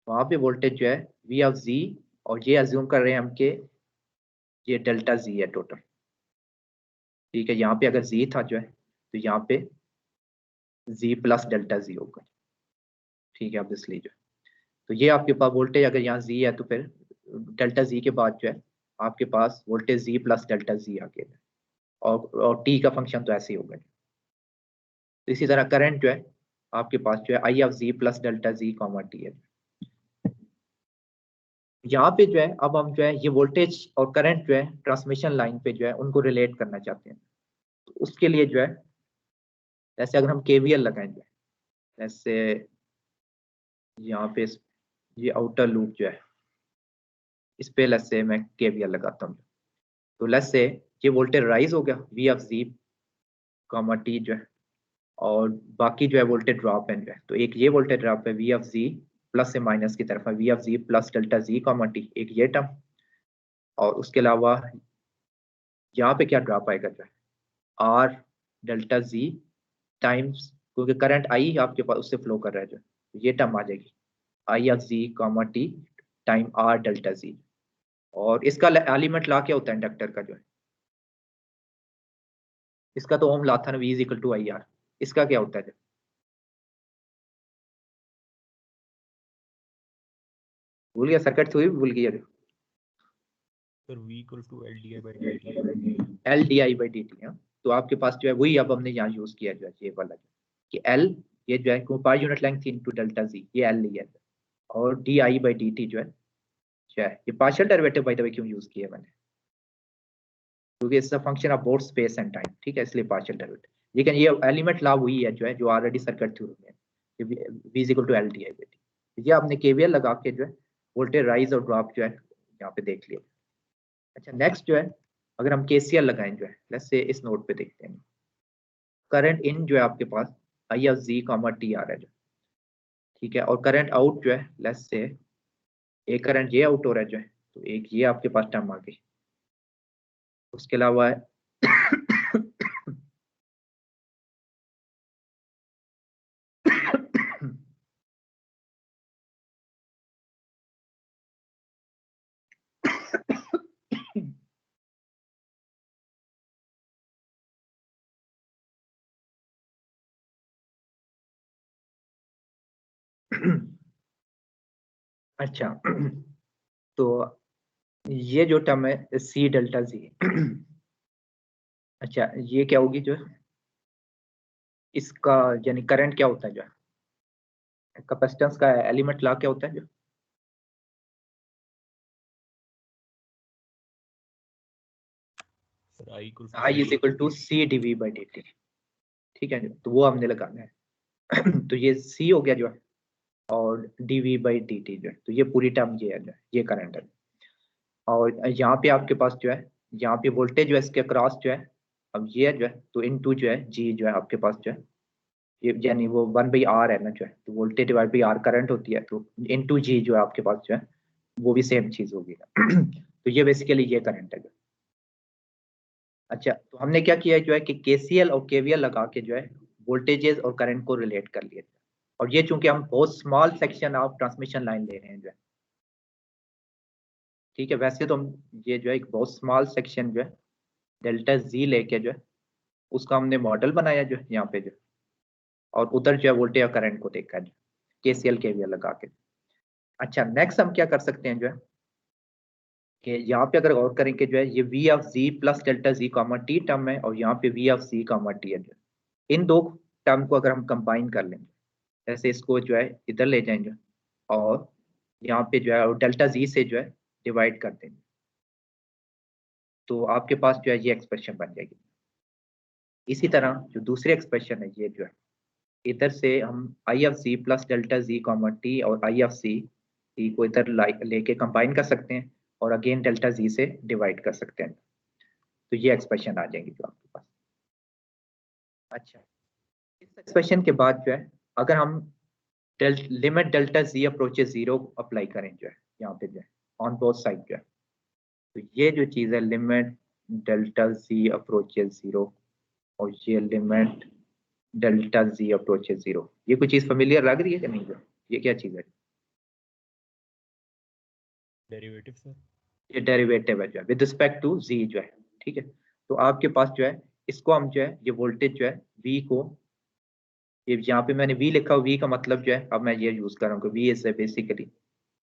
वहाँ पे वोल्टेज जो है v ऑफ z, और ये अज्यूम कर रहे हैं हम कि ये डेल्टा z है टोटल, ठीक है। यहाँ पे अगर z था जो है तो यहाँ पे z प्लस डेल्टा z होगा, ठीक है। अब इसलिए जो तो ये आपके पास वोल्टेज अगर यहाँ जी है तो फिर डेल्टा जी के बाद जो है आपके पास वोल्टेज जी प्लस डेल्टा जी आ गया, और टी का फंक्शन तो ऐसे ही होगा। तो इसी तरह करंट जो है आपके पास जो है I of z plus delta z comma T है। यहाँ पे जो है अब हम जो है ये वोल्टेज और करंट जो है ट्रांसमिशन लाइन पे जो है उनको रिलेट करना चाहते हैं। तो उसके लिए जो है जैसे अगर हम केवीएल लगाएं जो है, जैसे यहाँ पे ये आउटर लूप जो है इस पे लेट्स से मैं केवीएल लगाता हूँ। तो लेट्स से ये वोल्टेज राइज हो गया v of z comma t जो है, और बाकी जो है वोल्टेज ड्रॉप है जो है। तो एक ये वोल्टेज ड्रॉप है वी ऑफ जी प्लस से माइनस की तरफ है v of z plus delta z comma t, एक ये टर्म। और उसके अलावा यहाँ पे क्या ड्रॉप आएगा जो है आर डेल्टा जी टाइम्स, क्योंकि करंट आई आपके पास उससे फ्लो कर रहा है जो ये टर्म आ जाएगी I of z comma T time R delta z. और इसका एलिमेंट ला क्या होता है इंडक्टर का जो है, इसका तो ओम ला था ना v is equal to i r. इसका क्या होता है जो? भूल गया, सर्किट थ्योरी भूल गया जो। Sir v equal to l d i by D t. L d i by D t. तो आपके पास जो है वही अब हमने यहाँ यूज किया जो है ये वाला कि एल ये जो है per unit length into delta G ये एल लिया है, और D i by D T जो है ये partial derivative by the way क्यों यूज किया मैंने, क्योंकि इसका function of both space and time, ठीक है, इसलिए पार्शियल डेरिवेटिव। लेकिन ये एलिमेंट ला वही है जो है जो ऑलरेडी सर्किट थ्योरम में है, v is equal to l d i by d. ये आपने केवीएल लगा के जो है वोल्टेज राइज और ड्रॉप जो है यहाँ पे देख लिया। अच्छा नेक्स्ट जो है अगर हम केसीएल लगाएं जो है लेट्स से इस नोट पे देखते हैं करंट इन जो है आपके पास आई ऑफ जी कॉमा टी आ रहा है जो, ठीक है, और करंट आउट जो है लेट्स से एक करंट ये आउट हो रहा है जो है, तो एक ये आपके पास टर्म आ गई। उसके अलावा अच्छा तो ये जो टर्म है सी डेल्टा जी अच्छा ये क्या होगी जो है इसका यानी करंट क्या होता है जो है कैपेसिटेंस का एलिमेंट ला क्या होता है जो sir i is equal to c dv by D t, ठीक है जो, तो वो हमने लगाना है तो ये सी हो गया जो है और dv बाई डी टी जो है, तो ये पूरी टर्म ये है जो है ये करंट है। और यहाँ पे आपके पास जो है यहाँ पे वोल्टेज जो है इसके क्रॉस जो है अब ये है जो है, तो इनटू जो है जी जो है आपके पास जो है ये यानी वो 1/r है ना जो है, तो voltage divide by r current होती है, तो इनटू जी जो है आपके पास जो है वो भी सेम चीज होगी तो ये बेसिकली ये करंट है जो। अच्छा तो हमने क्या किया है जो है कि केसीएल और केवीएल लगा के जो है वोल्टेजेस और करंट को रिलेट कर लिया, और ये चूंकि हम बहुत small section of transmission line ले रहे हैं जो है, ठीक है, वैसे तो हम ये जो है एक बहुत स्मॉल सेक्शन जो है डेल्टा जी लेके जो है उसका हमने मॉडल बनाया जो है यहाँ पे जो, और उधर जो है वोल्टेज और करंट को देखा है केसीएल केवीएल लगा के। अच्छा नेक्स्ट हम क्या कर सकते हैं जो है कि यहाँ पे अगर गौर करें कि जो है ये v of z plus delta z comma t term है, और यहाँ पे v of c comma T है जो, इन दो टर्म को अगर हम कंबाइन कर लेंगे जैसे इसको जो है इधर ले जाएंगे और यहाँ पे जो है डेल्टा जी से जो है डिवाइड कर देंगे, तो आपके पास जो है ये एक्सप्रेशन बन जाएगी। इसी तरह जो दूसरी एक्सप्रेशन है ये जो है इधर से हम I of C plus delta z comma T और आई ऑफ सी टी को इधर लेके कंबाइन कर सकते हैं और अगेन डेल्टा जी से डिवाइड कर सकते हैं, तो ये एक्सप्रेशन आ जाएगी जो आपके पास। अच्छा इस एक्सप्रेशन के बाद जो है अगर हम limit delta G approaches zero apply करें जो है यहाँ पे जो है ऑन बोथ साइड जो है, तो ये जो चीज़ है limit delta G approaches zero और ये limit delta G approaches zero, ये कोई चीज़ फेमिलियर लग रही है कि नहीं जो, ये क्या चीज़ है? Derivative sir. ये डेरिवेटिव है जो है विद रिस्पेक्ट टू जी जो है, ठीक है। तो आपके पास जो है इसको हम जो है ये वोल्टेज जो है v को ये यहाँ पे मैंने v लिखा, v का मतलब जो है अब मैं ये यूज कर रहा हूँ, v is basically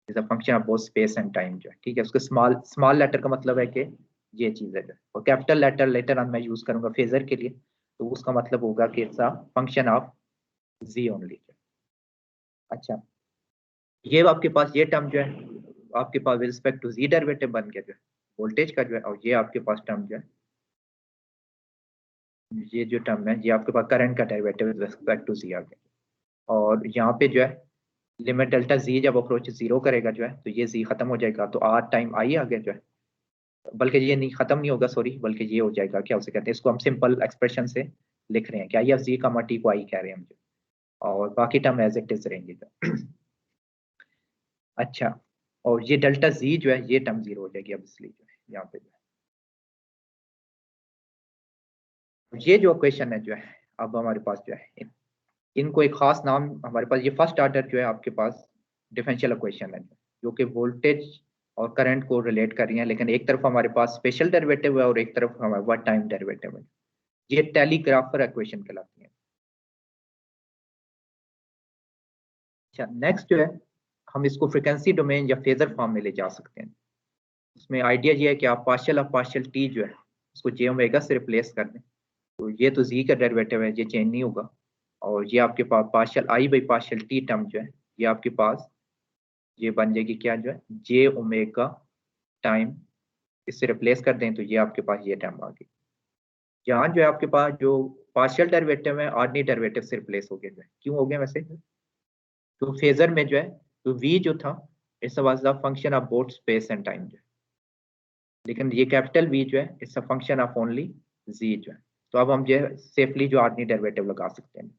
is a function of both space and time जो है, ठीक है। उसके स्मॉल स्मॉल लेटर का मतलब है कि ये चीज है जो है, और कैपिटल लेटर लेटर ऑन मैं यूज करूंगा फेजर के लिए, तो उसका मतलब होगा कि it's a function of z only. अच्छा, ये आपके पास ये टर्म जो है आपके पास with respect to z derivative बन गया जो है वोल्टेज का जो है, और ये आपके पास टर्म जो है, ये जो टर्म है ये आपके पास करंट का derivative with respect to z आ गया। और यहाँ पे जो है लिमिट डेल्टा z जब अप्रोच 0 करेगा जो है, तो ये z खत्म हो जाएगा, तो r टाइम i आ गया जो है, बल्कि ये नहीं खत्म नहीं होगा, सॉरी, बल्कि ये हो जाएगा, क्या उसे कहते हैं, इसको हम सिंपल एक्सप्रेशन से लिख रहे हैं कि आई ऑफ जी का टी को आई कह रहे हैं हम जो, और बाकी टर्म एज इट इज रहेंगे जो। अच्छा, और ये डेल्टा जी जो है ये टर्म 0 हो जाएगी अब, इसलिए जो है यहाँ पे जो है ये जो क्वेश्चन है जो है, अब हमारे पास जो है इनको एक खास नाम हमारे पास, ये फर्स्ट ऑर्डर जो है आपके पास डिफरेंशियल इक्वेशन है जो कि वोल्टेज और करंट को रिलेट कर रही है, लेकिन एक तरफ हमारे पास स्पेशल डेरिवेटिव है और एक तरफ हमारे पास टाइम डेरिवेटिव है, ये टेलीग्राफर इक्वेशन कहलाती है। अच्छा, नेक्स्ट जो है हम इसको फ्रिक्वेंसी डोमेन या फेजर फॉर्म में ले जा सकते हैं। उसमें आइडिया ये है कि आप पार्शियल ऑफ पार्शियल टी जो है उसको जे ओमेगा से रिप्लेस कर दें, तो ये तो जी का डेरिवेटिव है, ये चेंज नहीं होगा, और ये आपके पास partial I by partial T term जो है ये आपके पास ये बन जाएगी क्या जो है जे ओमेगा टाइम, इससे रिप्लेस कर दें तो ये आपके पास ये टर्म आ गई। यहाँ जो है आपके पास जो पार्शियल डेरिवेटिव है ऑर्डिनरी डेरिवेटिव से रिप्लेस हो गया जो है, क्यों हो गया वैसे, तो फेजर में जो है तो v जो था it's was the function of both space and time जो है, लेकिन ये कैपिटल V जो है it's a function of only z जो है, तो अब हम जो है सेफली जो ऑर्डिनरी डेरिवेटिव लगा सकते हैं।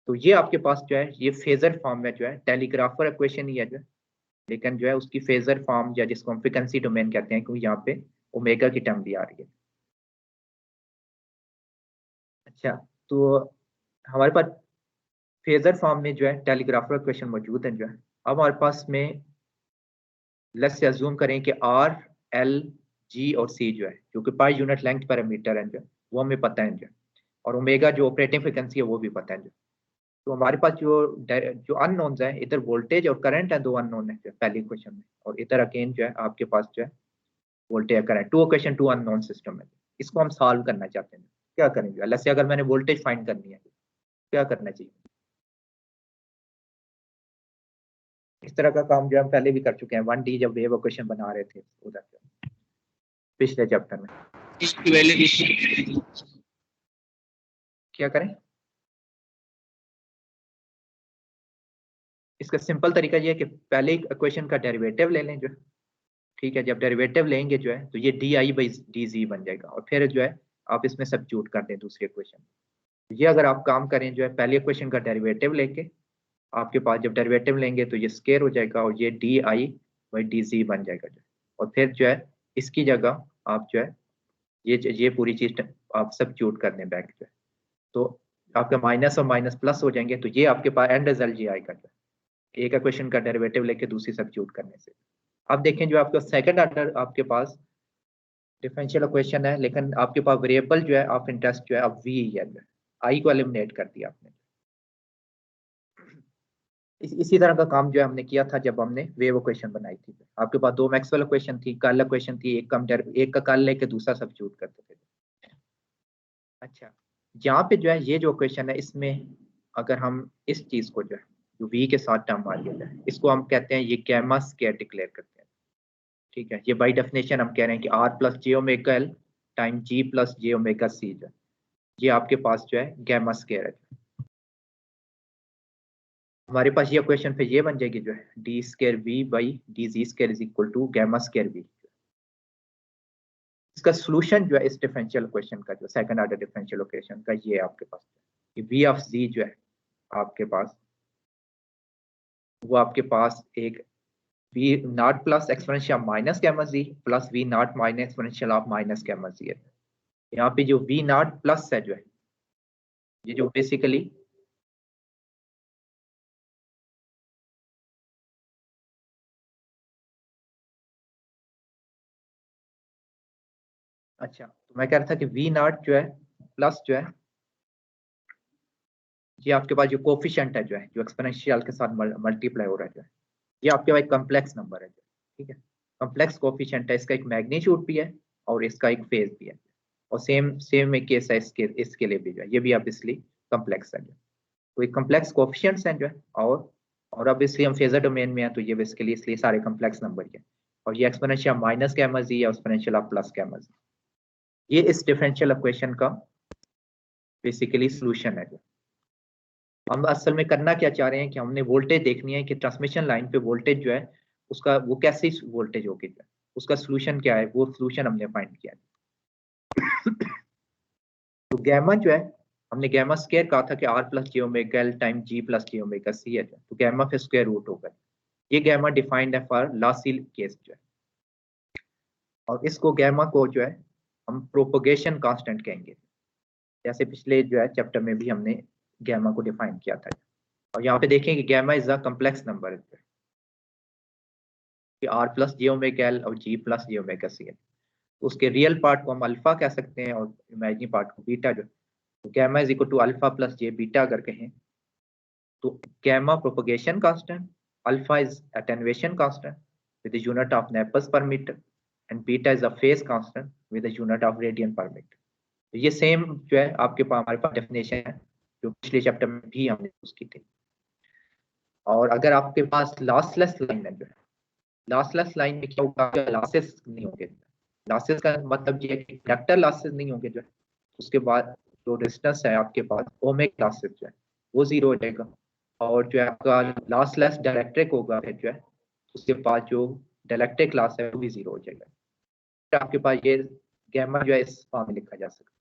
तो ये आपके पास जो है ये फेजर फॉर्म में जो है टेलीग्राफर इक्वेशन ही है जो है, लेकिन जो है उसकी फेजर फॉर्म या जिसको हम फ्रीक्वेंसी डोमेन कहते हैं, क्योंकि यहाँ पे ओमेगा की टर्म भी आ रही है। अच्छा, तो हमारे पास फेजर फॉर्म में जो है टेलीग्राफर इक्वेशन मौजूद है जो है, अब हमारे पास में लेट्स से अज्यूम करें कि आर एल जी और सी जो है जो कि पर यूनिट लेंथ पैरामीटर है जो वो हमें पता है जो, और ओमेगा जो ऑपरेटिंग फ्रिक्वेंसी है वो भी पता है जो। तो हमारे पास जो जो अननोन्स है, इधर वोल्टेज और करंट है, दो अननोन है पहले इक्वेशन में, और इधर अगेन जो है आपके पास जो है voltage current, two equation two unknown system है। इसको हम सॉल्व करना चाहते हैं, क्या करेंगे, अलग से अगर मैंने वोल्टेज फाइंड करनी है क्या करना चाहिए। इस तरह का काम जो हम पहले भी कर चुके हैं 1D जब वेव इक्वेशन बना रहे थे उधर पिछले चैप्टर में। क्या करें, इसका सिंपल तरीका ये है कि पहले इक्वेशन का डेरिवेटिव ले लें जो, ठीक है, जब डेरिवेटिव लेंगे जो है तो ये डी आई बाई डी जी बन जाएगा, और फिर जो है आप इसमें सब्स्टिट्यूट कर दें दूसरी इक्वेशन। ये अगर आप काम करें जो है पहले इक्वेशन का डेरिवेटिव लेके, आपके पास जब डेरिवेटिव लेंगे तो ये स्केयर हो जाएगा और ये डी आई बाई डी जी बन जाएगा जो, और फिर जो है इसकी जगह आप जो है ये पूरी चीज आप सब्स्टिट्यूट कर दें बैक जो है, तो आपका माइनस और माइनस प्लस हो जाएंगे, तो ये आपके पास एंड रिजल्ट ये आएगा जो, एक इक्वेशन का डेरिवेटिव लेके दूसरी सब्स्टिट्यूट करने से। अब देखें जो आपका सेकंड ऑर्डर आपके पास डिफरेंशियल इक्वेशन है, लेकिन आपके पास वेरिएबल जो है ऑफ इंटरेस्ट जो है अब v है, आई को एलिमिनेट कर दिया आपने। इसी तरह का काम जो है हमने किया था जब हमने वेव इक्वेशन बनाई थी। आपके पास दो मैक्सवेल इक्वेशन थी, कर्ल इक्वेशन थी, एक का कर्ल लेके दूसरा सब्स्टिट्यूट करते थे। अच्छा, यहाँ पे जो है ये जो इक्वेशन है इसमें अगर हम इस चीज को जो है जो v के साथ टर्म आ गया है इसको हम कहते हैं ये गैमा स्क्वायर डिक्लेयर करते हैं, ठीक है। ये बाय डेफिनेशन हम कह रहे हैं कि r प्लस जे omega l time z plus जे ओमेगा सी जो है ये आपके पास जो है गैमा स्क्वायर है। हमारे पास ये इक्वेशन फिर ये बन जाएगी जो है d square v by d z square is equal to gamma square v. इसका सॉल्यूशन जो है इस डिफरेंशियल इक्वेशन का जो सेकंड ऑर्डर डिफरेंशियल इक्वेशन का ये आपके पास वी ऑफ जी जो है आपके पास वो आपके पास एक V naught plus exponential minus gamma z plus V naught minus exponential of minus gamma z है। यहाँ पे जो वी नॉट प्लस है जो है ये जो बेसिकली अच्छा, तो मैं कह रहा था कि वी नॉट जो है प्लस जो है ये आपके पास जो कोफिशिएंट है जो है, जो एक्सपोनेंशियल के साथ मल्टीप्लाई हो रहा है जो है, ये आपके पास कॉम्प्लेक्स नंबर है जो, ठीक है, कॉम्प्लेक्स कोफिशिएंट है, इसका एक मैग्नीट्यूड भी है और इसका एक फेज भी है, और सेम एक केस है इसके लिए भी जो है, ये भी आप इसलिए कॉम्प्लेक्स है जो, तो एक कॉम्प्लेक्स कोफिशिएंट्स हैं जो है, और अब इसलिए हम फेजर डोमेन में हैं तो ये बेसिकली इसलिए सारे कॉम्प्लेक्स नंबर के, और ये एक्सपोनेंशियल माइनस गैमा जी या exponential of plus gamma z, ये इस डिफरेंशियल इक्वेशन का बेसिकली सॉल्यूशन है जो। हम असल में करना क्या चाह रहे हैं कि हमने वोल्टेज देखनी है कि ट्रांसमिशन लाइन पे वोल्टेज जो है उसका वो कैसी वोल्टेज होगी, उसका सॉल्यूशन क्या है, वो सॉल्यूशन हमने फाइंड किया है। तो गैमा जो है, हमने गैमा स्क्वायर कहा था कि r प्लस जे omega l time z plus जे ओमेगा सी है, तो गैमा फिर स्क्वायर रूट होगा, ये गैमा डिफाइंड है फॉर लॉसी केस जो है, और इसको गैमा को जो है हम प्रोपगेशन कांस्टेंट कहेंगे, जैसे पिछले जो है चैप्टर में भी हमने गैमा को डिफाइन किया था, और यहाँ पे देखें कि gamma is a complex number है कि r प्लस जे ओमेगा एल और g प्लस जे ओमेगा सी है, उसके रियल पार्ट को हम अल्फा कह सकते हैं और इमेजिनरी पार्ट को बीटा जो, तो gamma is equal to alpha plus J beta अगर कहें तो gamma propagation constant, alpha is attenuation constant with the unit of nepers per metre, and beta is a phase constant with the unit of radian per metre. तो ये same जो है आपके पास हमारे पास definition है जो पिछले चैप्टर में भी हमने यूज की थी। और अगर आपके पास लॉसलेस लाइन है जो है, लॉसलेस लाइन में क्या होगा, लॉसेस नहीं होंगे, लॉसेस का मतलब ये है कि कंडक्टर लॉसेस नहीं होंगे जो है, उसके बाद जो रेजिस्टेंस है आपके पास ओमेगा लॉसेस जो है वो जीरो हो जाएगा, और जो है आपका लॉसलेस डाइलेक्ट्रिक होगा जो है, उसके बाद जो डाइलेक्ट्रिक लॉस है वो भी जीरो हो जाएगा। तो आपके पास ये गैमा जो है इस फॉर्म में लिखा जा सकता है।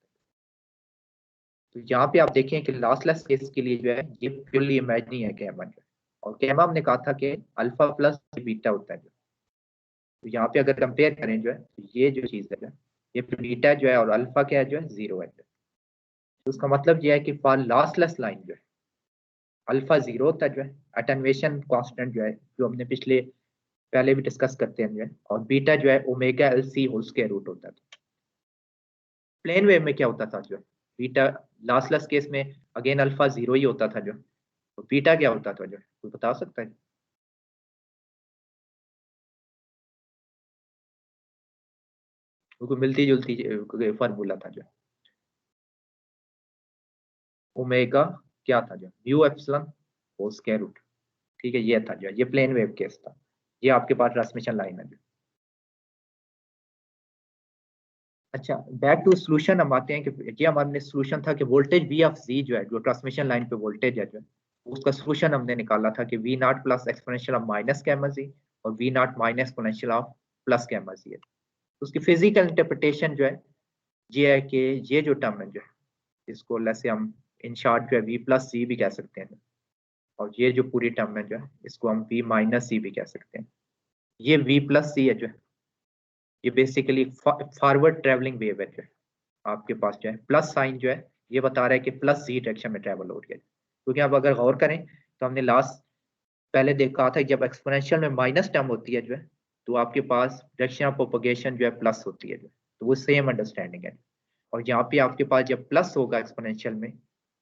तो यहाँ पे आप देखें कि लॉसलेस केस के लिए जो है ये प्योरली इमेजिनरी है गैमा जो है, और गैमा हमने कहा था कि अल्फा प्लस बीटा होता है जो, तो यहाँ पे अगर कंपेयर करें जो है तो ये जो चीज है ये बीटा जो है और अल्फा क्या है जो है जीरो है, तो उसका मतलब ये है कि फॉर लॉसलेस लाइन जो है अल्फा जीरो होता है जो है, अटेन्युएशन कांस्टेंट जो है जो हमने पहले भी डिस्कस करते हैं जो है, और बीटा जो है omega l c whole square root होता है। प्लेन वेव में क्या होता था जो है, बीटा लॉसलेस केस में अगेन अल्फा जीरो ही होता था जो, तो बीटा क्या होता था जो, कोई बता सकता है? क्योंकि मिलती जुलती फॉर्मूला था जो, ओमेगा क्या था जो, mu epsilon whole square root, ठीक है, ये था जो, ये प्लेन वेव केस था, ये आपके पास ट्रांसमिशन लाइन है जो। अच्छा, बैक टू सॉल्यूशन हम आते हैं कि ये हमारे सॉल्यूशन था कि वोल्टेज वी ऑफ जी जो है, जो ट्रांसमिशन लाइन पे वोल्टेज है जो, उसका सॉल्यूशन हमने निकाला था कि we naught plus exponential of minus gamma जी और we naught minus exponential of plus gamma z है। तो उसकी फिजिकल इंटरप्रिटेशन जो है ये है कि ये जो टर्म है जो, इसको वैसे हम इन शॉर्ट जो है वी प्लस सी भी कह सकते हैं, और ये जो पूरी टर्म है जो है इसको हम वी माइनस सी भी कह सकते हैं। ये वी प्लस सी है जो, ये बेसिकली फॉरवर्ड ट्रेवलिंग वेव है जो आपके पास जो है, प्लस साइन जो है ये बता रहा है कि प्लस सी डायरेक्शन में ट्रेवल हो रही है, क्योंकि आप अगर गौर करें तो हमने लास्ट पहले देखा था जब एक्सपोनेंशियल में माइनस टर्म होती है जो है, तो आपके पास डायरेक्शन ऑफ प्रोपगेशन जो है प्लस होती है जो, तो वो सेम अंडरस्टैंडिंग है। और यहाँ पे आपके पास जब प्लस होगा एक्सपोनेंशियल में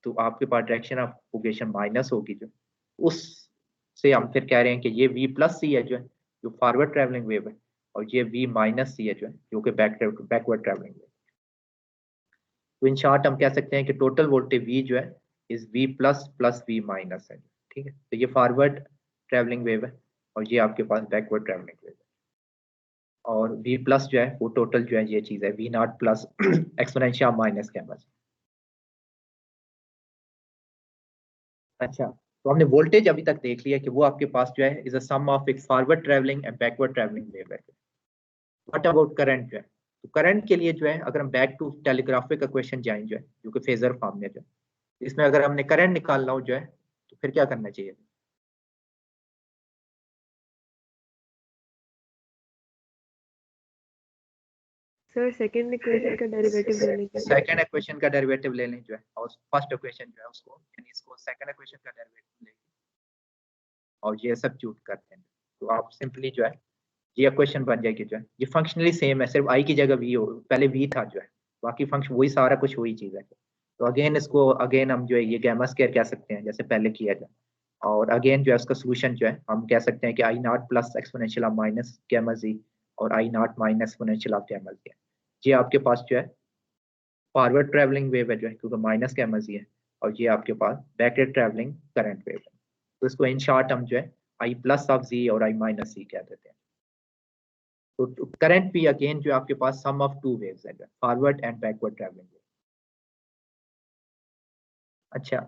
तो आपके पास डायरेक्शन ऑफ प्रोपगेशन माइनस होगी जो, उस से हम फिर कह रहे हैं कि ये v प्लस सी है जो है, जो फॉरवर्ड ट्रेवलिंग वेव है, और ये v माइनस सी है जो है, जो कि बैकवर्ड ट्रेवलिंग वेव। तो इन शॉर्ट हम कह सकते हैं कि टोटल वोल्टेज v जो है is v plus plus v minus है, ठीक है। तो ये फॉरवर्ड ट्रेवलिंग वेव है और ये आपके पास बैकवर्ड ट्रेवलिंग वेव है, और v प्लस जो है वो टोटल जो है ये चीज है v naught plus exponential minus gamma. अच्छा, तो हमने वोल्टेज अभी तक देख लिया कि वो आपके पास जो है इज अ सम ऑफ एक forward travelling and backward travelling wave है। व्हाट अबाउट करंट जो है, तो करंट के लिए जो है अगर हम बैक टू टेलीग्राफिक इक्वेशन जाएं जो है, जो कि फेजर फॉर्म में जो है, इसमें अगर हमने करंट निकालना हो जो है तो फिर क्या करना चाहिए? सर सेकंड इक्वेशन का डेरिवेटिव ले लेंगे। सेकंड इक्वेशन का डेरिवेटिव ले लें जो है, और फर्स्ट इक्वेशन जो है उसको यानी इसको सेकंड इक्वेशन का डेरिवेटिव लेंगे और ये सब्स्टिट्यूट करते हैं, तो आप सिंपली जो है ये इक्वेशन बन जाएगी जो है, ये फंक्शनली सेम है, सिर्फ आई की जगह वी हो, पहले वी था जो है, बाकी फंक्शन वही सारा कुछ वही चीज है। तो अगेन इसको अगेन हम जो है ये गैमा स्क्वायर कह सकते हैं जैसे पहले किया जाए, और अगेन जो है उसका सोल्यूशन जो है हम कह सकते हैं कि I naught plus exponential of minus gamma जी और आई naught minus exponential of gamma z. ये आपके पास जो है फॉरवर्ड ट्रैवलिंग वेव है जो है क्योंकि माइनस गैमा जी है, और ये आपके पास बैकवर्ड ट्रैवलिंग करंट वेव है। तो इसको इन शॉर्ट हम जो है आई प्लस ऑफ जी और आई माइनस जी कह देते हैं। तो करंट भी अगेन जो आपके पास सम ऑफ टू वेव्स है, forward and backward travelling wave. अच्छा,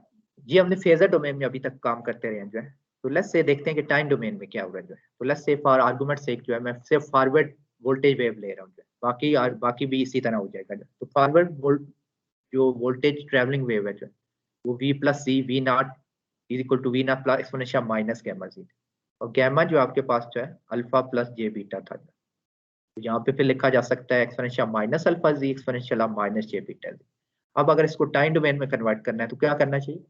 ये हमने फेजर डोमेन में अभी तक काम करते रहे हैं जो है। तो लेट्स से देखते हैं कि टाइम डोमेन में क्या हो रहा है जो है। तो लेट्स से फॉर आर्गुमेंट सेक जो है मैं सिर्फ फॉरवर्ड वोल्टेज वेव ले रहा हूँ जो है, बाकी भी इसी तरह हो जाएगा जो। तो फॉरवर्ड जो वोल्टेज ट्रैवलिंग वेव है जो है वो v plus C V naught is equal to V naught plus exponential minus gamma जी, और गैमा जो आपके पास जो है अल्फा प्लस जे बीटा था। तो यहाँ पे फिर लिखा जा सकता है एक्सपोनेंशियल माइनस अल्फा जी एक्सपोनेंशियल माइनस जे बीटा जी। अब अगर इसको टाइम डोमेन में कन्वर्ट करना है तो क्या करना चाहिए?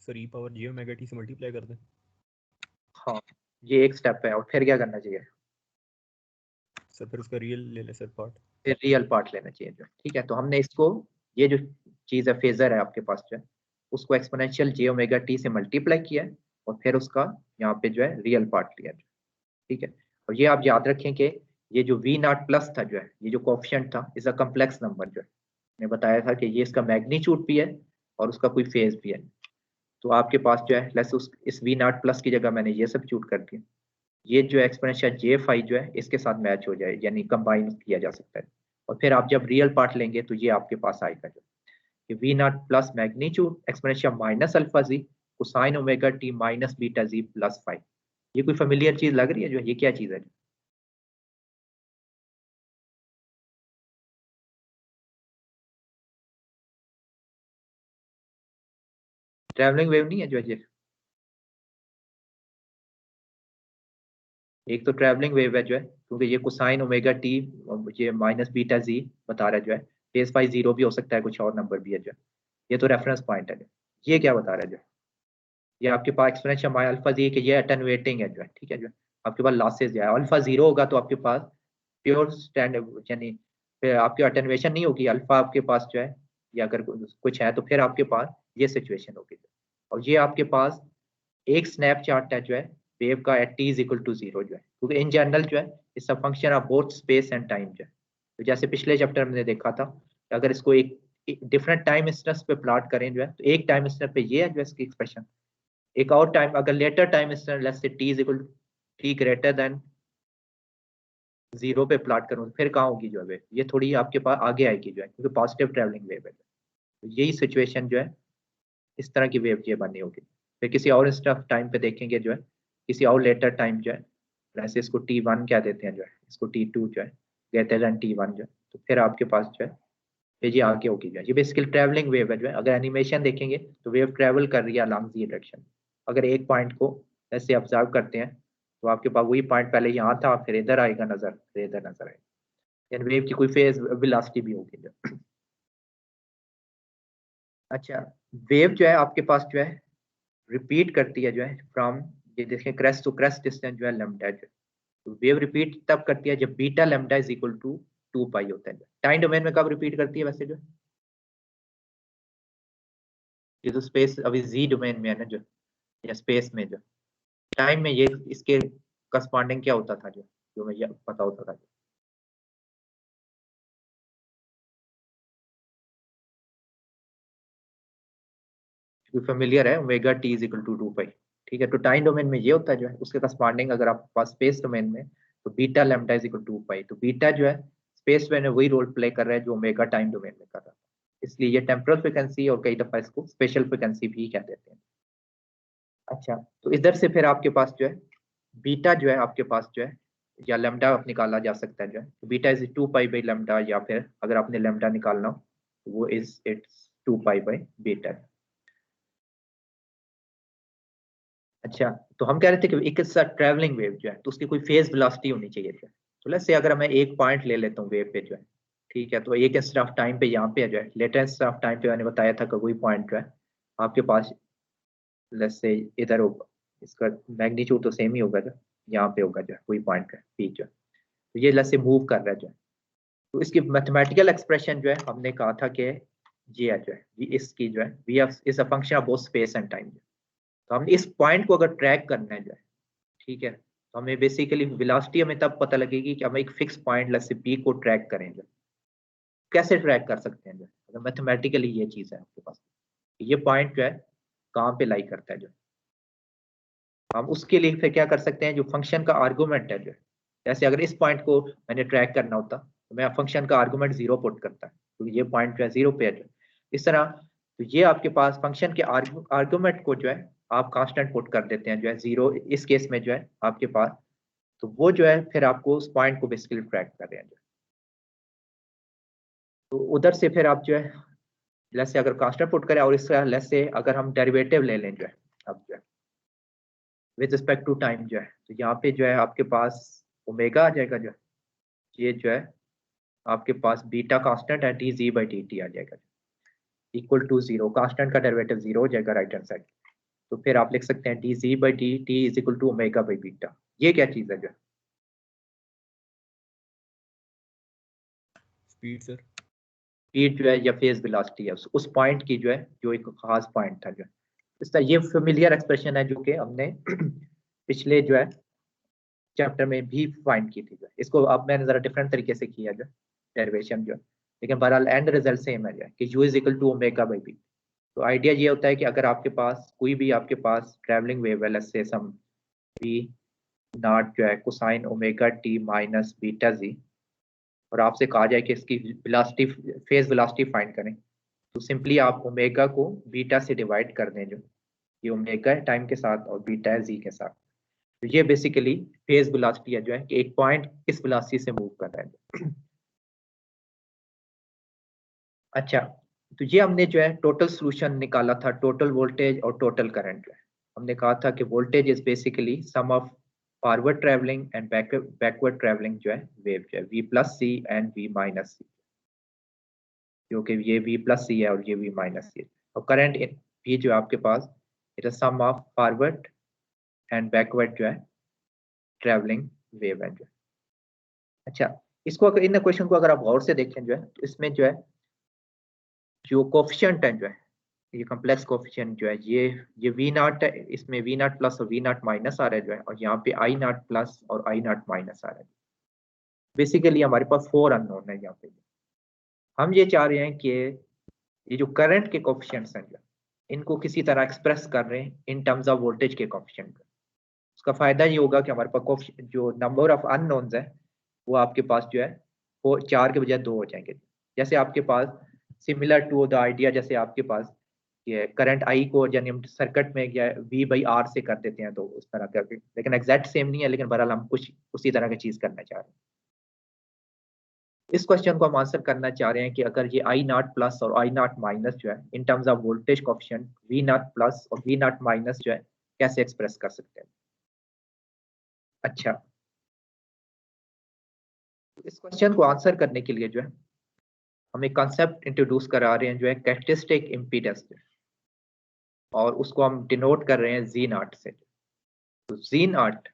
सर ई पावर जे ओमेगा टी से मल्टीप्लाई कर दें। हाँ, ये एक स्टेप है, और फिर क्या करना चाहिए? सर फिर उसका रियल ले लें सर पार्ट। फिर रियल पार्ट लेना चाहिए जो, ठीक है। तो हमने इसको, ये जो चीज है फेजर है आपके पास जो है, उसको एक्सपोनेंशियल जे ओमेगा टी से मल्टीप्लाई किया है, और फिर उसका यहाँ पे जो है रियल पार्ट लिया, ठीक है। और ये आप याद रखें कि ये जो वी नॉट प्लस था जो है, ये जो कोफिशिएंट था इज अ कम्प्लेक्स नंबर जो है, मैंने बताया था कि ये इसका मैग्नीट्यूड भी है और उसका कोई फेज भी है। तो आपके पास जो है लेट्स उस इस वी नॉट प्लस की जगह मैंने ये सब्स्टिट्यूट कर दिया, ये जो एक्सपोनेंशियल जे फाई जो है इसके साथ मैच हो जाए, यानी कंबाइन किया जा सकता है। और फिर आप जब रियल पार्ट लेंगे तो ये आपके पास आएगा जो कि we naught plus magnitude exponential minus alpha z cosine omega T minus beta z plus five. ये कोई फेमिलियर चीज लग रही है जो, ये क्या चीज है? ट्रैवलिंग वेव नहीं है जो है ये? एक तो ट्रैवलिंग वेव है जो है क्योंकि ये कोसाइन ओमेगा टी ये माइनस बीटा जी बता रहा है जो है, फेज फाई जीरो भी हो सकता है, कुछ और नंबर भी है जो है। ये तो रेफरेंस पॉइंट है जो। ये क्या बता रहा है जो, ये आपके पास एक्सपोनेंशियल माइ अल्फा जी कि ये अटेन्यूएटिंग है जो है, ठीक है जो। आपके पास लॉसेज है, अल्फा जीरो होगा तो आपके पास प्योर स्टैंड यानी फिर आपकी अटेन्यूएशन नहीं होगी, अल्फा आपके पास जो है या अगर कुछ है तो फिर आपके पास ये सिचुएशन होगी। और ये आपके पास एक स्नैपशॉट है जो है वेव का at t is equal to zero जो है, क्योंकि इन जनरल जो है it's a function of both space and time जो है। तो जैसे पिछले चैप्टर में देखा था, अगर इसको एक डिफरेंट टाइम इंस्टेंस पे प्लॉट करें जो है, तो एक टाइम इंस्टेंस पे ये है जो इसकी एक्सप्रेशन, एक और टाइम अगर later time instance let's say T is equal T greater than zero पे प्लॉट करूँ तो फिर कहाँ होगी जो है वेव, ये थोड़ी आपके पास आगे आएगी जो है क्योंकि पॉजिटिव ट्रैवलिंग वेव है। तो यही सिचुएशन जो है, इस तरह की वेव ये बननी होगी। फिर किसी और स्टफ टाइम पे देखेंगे जो है, किसी और लेटर टाइम जो है, वैसे इसको T1 क्या देते हैं जो है, इसको T2 जो है ग्रेटर देन T1 जो है, तो फिर आपके पास जो है फिर ये आगे होगी जो है, ये बेसिकली ट्रैवलिंग वेव है जो है। अगर एनिमेशन देखेंगे तो वेव ट्रैवल कर रही है अलॉन्ग दी डायरेक्शन। अगर एक पॉइंट को ऐसे ऑब्जर्व करते हैं तो आपके पास वही पॉइंट पहले यहाँ था, फिर इधर आएगा नजर, फिर इधर नजर आएगा, यानी वेव की कोई फेज वेलोसिटी भी होगी जो। अच्छा, वेव जो है आपके पास जो है रिपीट करती है जो है फ्रॉम, ये देखें क्रेस्ट टू क्रेस्ट डिस्टेंस जो है लैम्डा जो है, तो वेव रिपीट तब करती है जब beta lambda is equal to 2 pi होता है। टाइम डोमेन में कब रिपीट करती है वैसे जो, ये तो स्पेस अभी जी डोमेन में है ना जो, या स्पेस में जो, टाइम में ये इसके करस्पॉन्डिंग क्या होता था जो मुझे पता होता था? फेमिलियर है omega t is equal to 2 pi, ठीक है। तो टाइम डोमेन में ये होता है जो है, उसके करस्पॉन्डिंग अगर आपके पास स्पेस डोमेन में तो beta lambda is equal to 2 pi, तो बीटा जो है स्पेस में वही रोल प्ले कर रहा है जो ओमेगा टाइम डोमेन में कर रहा है, इसलिए ये टेम्पोरल फ्रीक्वेंसी और कई दफा इसको स्पेशल फ्रीक्वेंसी भी कह देते हैं। अच्छा, तो इधर से फिर आपके पास जो है बीटा जो है आपके पास जो है, या लैम्डा आप निकाला जा सकता है जो है, तो beta is 2 pi by lambda, या फिर अगर आपने लैम्डा निकालना हो तो वो is it's 2 pi by beta. अच्छा, तो हम कह रहे थे कि एक साथ ट्रैवलिंग वेव जो है तो उसकी कोई फेज वेलोसिटी होनी चाहिए थी। तो लेट्स से अगर मैं एक पॉइंट ले लेता हूँ वेव पे जो है, ठीक है, तो एक इंस्टेंट ऑफ टाइम पे यहाँ पे जो है, लेटर इंस्टेंट ऑफ टाइम पे मैंने बताया था कि कोई पॉइंट जो है आपके पास लेट्स से इधर होगा, इसका मैग्नीट्यूड तो सेम ही होगा जो यहाँ पे होगा जो है कोई पॉइंट है पी जो है, तो ये लेट्स से मूव कर रहा है जो है, तो इसकी मैथमेटिकल एक्सप्रेशन जो है हमने कहा था कि ये है जो है इसकी जो है v is a function of both space and time. तो हम इस पॉइंट को अगर ट्रैक करना है जो है, ठीक है, तो हमें बेसिकली वेलोसिटी हमें तब पता लगेगी कि हम एक fix point let's say P को ट्रैक करेंगे। कैसे ट्रैक कर सकते हैं जो है, अगर मैथमेटिकली ये चीज है आपके पास, ये पॉइंट जो है कहाँ पे लाई करता है जो है, हम उसके लिए फिर क्या कर सकते हैं, जो फंक्शन का आर्गूमेंट है जो है, जैसे अगर इस पॉइंट को मैंने ट्रैक करना होता तो मैं फंक्शन का आर्गूमेंट 0 पुट करता, तो ये पॉइंट जो है 0 पे है जो, इस तरह तो ये आपके पास फंक्शन के आर्गूमेंट को जो है आप कांस्टेंट पुट कर देते हैं जो है 0 इस केस में जो है आपके पास, तो वो जो है फिर आपको उस पॉइंट को बेसिकली ट्रैक कर रहे हैं जो, तो उधर से फिर आप जो है लेट्स से अगर कांस्टेंट पुट करें और इसका लेट्स से अगर हम डेरिवेटिव ले लें जो है अब जो है विद रिस्पेक्ट टू टाइम जो है, तो यहाँ पे जो है आपके पास ओमेगा आ जाएगा जो है, ये जो है आपके पास बीटा कांस्टेंट है D ji by D T आ जाएगा इक्वल टू 0, कांस्टेंट का डेरिवेटिव 0 हो जाएगा राइट हैंड साइड, तो फिर आप लिख सकते हैं d ji by D t is equal to omega by beta. ये क्या चीज है जो है, स्पीड सर। स्पीड जो है या फेज वेलोसिटी है उस पॉइंट की जो है, जो एक खास पॉइंट था जो है, इस तरह ये फेमिलियर एक्सप्रेशन है जो कि हमने पिछले जो है चैप्टर में भी फाइंड की थी जो है। इसको अब मैंने जरा डिफरेंट तरीके से किया जो डेरिवेशन जो है, लेकिन बहरहाल एंड रिजल्ट सेम है जो है कि u is equal to omega by b. तो आइडिया ये होता है कि अगर आपके पास कोई भी आपके पास ट्रैवलिंग वेव है let's say some v naught जो है cosine omega T minus beta Z, और आपसे कहा जाए कि इसकी वेलोसिटी फेज वेलोसिटी फाइंड करें, तो सिंपली आप ओमेगा को बीटा से डिवाइड कर दें जो ये ओमेगा है टाइम के साथ और बीटा है जी के साथ, तो ये बेसिकली फेज वेलोसिटी है जो है कि एक पॉइंट किस वेलोसिटी से मूव कर रहा है। अच्छा, तो ये हमने जो है टोटल सॉल्यूशन निकाला था, टोटल वोल्टेज और टोटल करंट जो है, हमने कहा था कि voltage is basically sum of forward travelling and backward travelling जो है वेव जो है v plus C and v minus C, क्योंकि ये v प्लस सी है और ये v माइनस सी है, और करंट v जो है आपके पास it is sum of forward and backward जो है ट्रैवलिंग वेव है जो। अच्छा, इसको इन क्वेश्चन को अगर आप गौर से देखें जो है, तो इसमें जो है जो कोफिशिएंट है जो है, ये कॉम्प्लेक्स कोफिशिएंट जो है ये वी नॉट है, इसमें वी नॉट प्लस और वी नॉट माइनस आ रहा है जो है, और यहाँ पे आई नॉट प्लस और आई नॉट माइनस आ रहा है। बेसिकली हमारे पास 4 अननोन है यहाँ पे, हम ये चाह रहे हैं कि ये जो करंट के कोफिशिएंट्स हैं जो इनको किसी तरह एक्सप्रेस कर रहे हैं इन टर्म्स ऑफ वोल्टेज के कोफिशिएंट। उसका फायदा ये होगा कि हमारे पास जो नंबर ऑफ अननोन्स है वो आपके पास जो है वो 4 के बजाय 2 हो जाएंगे। जैसे आपके पास सिमिलर टू द आइडिया, जैसे आपके पास ये करंट आई को यानी हम सर्किट में या वी बाई आर से कर देते हैं तो उस तरह का, लेकिन एग्जैक्ट सेम नहीं है, लेकिन बहरहाल हम कुछ उसी तरह की चीज करना चाह रहे हैं। इस क्वेश्चन को हम आंसर करना चाह रहे हैं कि अगर ये आई नॉट प्लस और आई नॉट माइनस जो है in terms of voltage coefficient v naught plus और वी नॉट माइनस जो है कैसे एक्सप्रेस कर सकते हैं। अच्छा, इस क्वेश्चन को आंसर करने के लिए जो है हम एक कॉन्सेप्ट इंट्रोड्यूस करा रहे हैं जो है कैरेक्टरिस्टिक इम्पीडेंस, और उसको हम डिनोट कर रहे हैं जी नॉट से। तो Z naught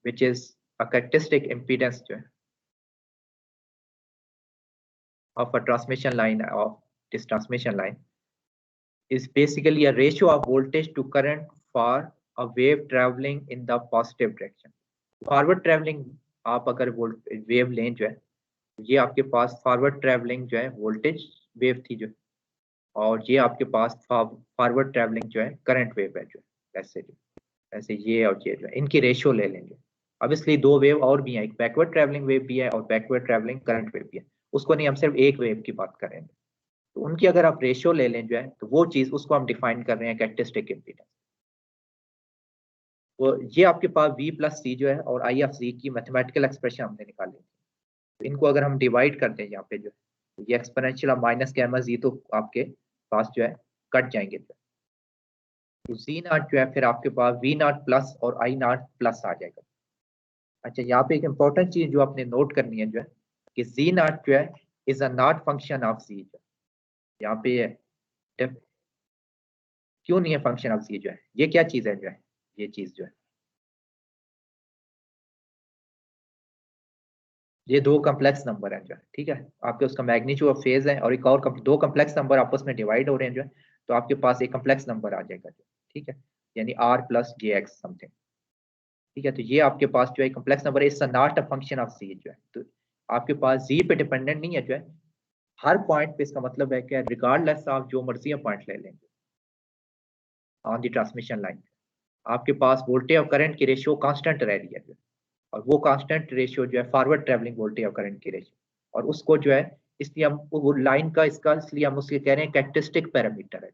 which is a characteristic impedance जो है of a transmission line of this transmission line is basically a ratio of voltage to current for a wave traveling in the positive direction. Forward traveling आप अगर wave लें जो है, ये आपके पास forward travelling जो है वोल्टेज वेव थी जो, और ये आपके पास फॉरवर्ड ट्रैवलिंग जो है करंट वेव है जो, ऐसे ये और ये जो है इनकी रेशियो ले लेंगे। अब इसलिए 2 वेव और भी हैं, एक बैकवर्ड ट्रैवलिंग वेव भी है और बैकवर्ड ट्रैवलिंग करंट वेव भी है, उसको नहीं हम सिर्फ एक वेव की बात करेंगे। तो उनकी अगर आप रेशियो ले लें जो है, तो वो चीज उसको हम डिफाइन कर रहे हैं कैरेक्टरिस्टिक इम्पीडेंस। वो ये आपके पास v प्लस सी जो है और आई ऑफ जी की मैथमेटिकल एक्सप्रेशन हमने निकाली, तो इनको अगर हम डिवाइड कर दें यहाँ पे जो है, ये एक्सपोनेंशियल ऑफ माइनस गैमा जी तो आपके पास जो है कट जाएंगे जो, तो जी नॉट जो है फिर आपके पास वी नॉट प्लस और आई नॉट प्लस आ जाएगा। अच्छा, यहाँ पे एक इंपॉर्टेंट चीज जो आपने नोट करनी है जो है कि जी नॉट जो है is a not function of Z जो, यहाँ पे क्यों नहीं है फंक्शन ऑफ जी जो है, ये क्या चीज है जो है, ये चीज जो है, ये दो कम्प्लेक्स नंबर है जो है, ठीक है, आपके उसका मैग्नीट्यूड ऑफ फेज है, और एक और दो कम्प्लेक्स नंबर आपस में डिवाइड हो रहे हैं जो है, तो आपके पास एक कम्प्लेक्स नंबर आ जाएगा जो, ठीक है, यानी r प्लस जे एक्स समथिंग, ठीक है। तो ये आपके पास जो है कम्प्लेक्स नंबर है, it's not a function of z जो है, तो आपके पास z पे डिपेंडेंट नहीं है जो है, हर पॉइंट पे, इसका मतलब है कि रिगार्डलेस आप जो मर्जी पॉइंट ले लेंगे ऑन द ट्रांसमिशन लाइन, आपके पास वोल्टेज और करंट की रेशियो कांस्टेंट रह रही है जो, और वो कांस्टेंट रेशियो जो है फॉरवर्ड ट्रैवलिंग वोल्टेज और करंट की रेशियो, और उसको जो है, इसलिए हम वो लाइन का, इसका इसलिए हम उसके कह रहे हैं कैरेक्टरिस्टिक पैरामीटर है।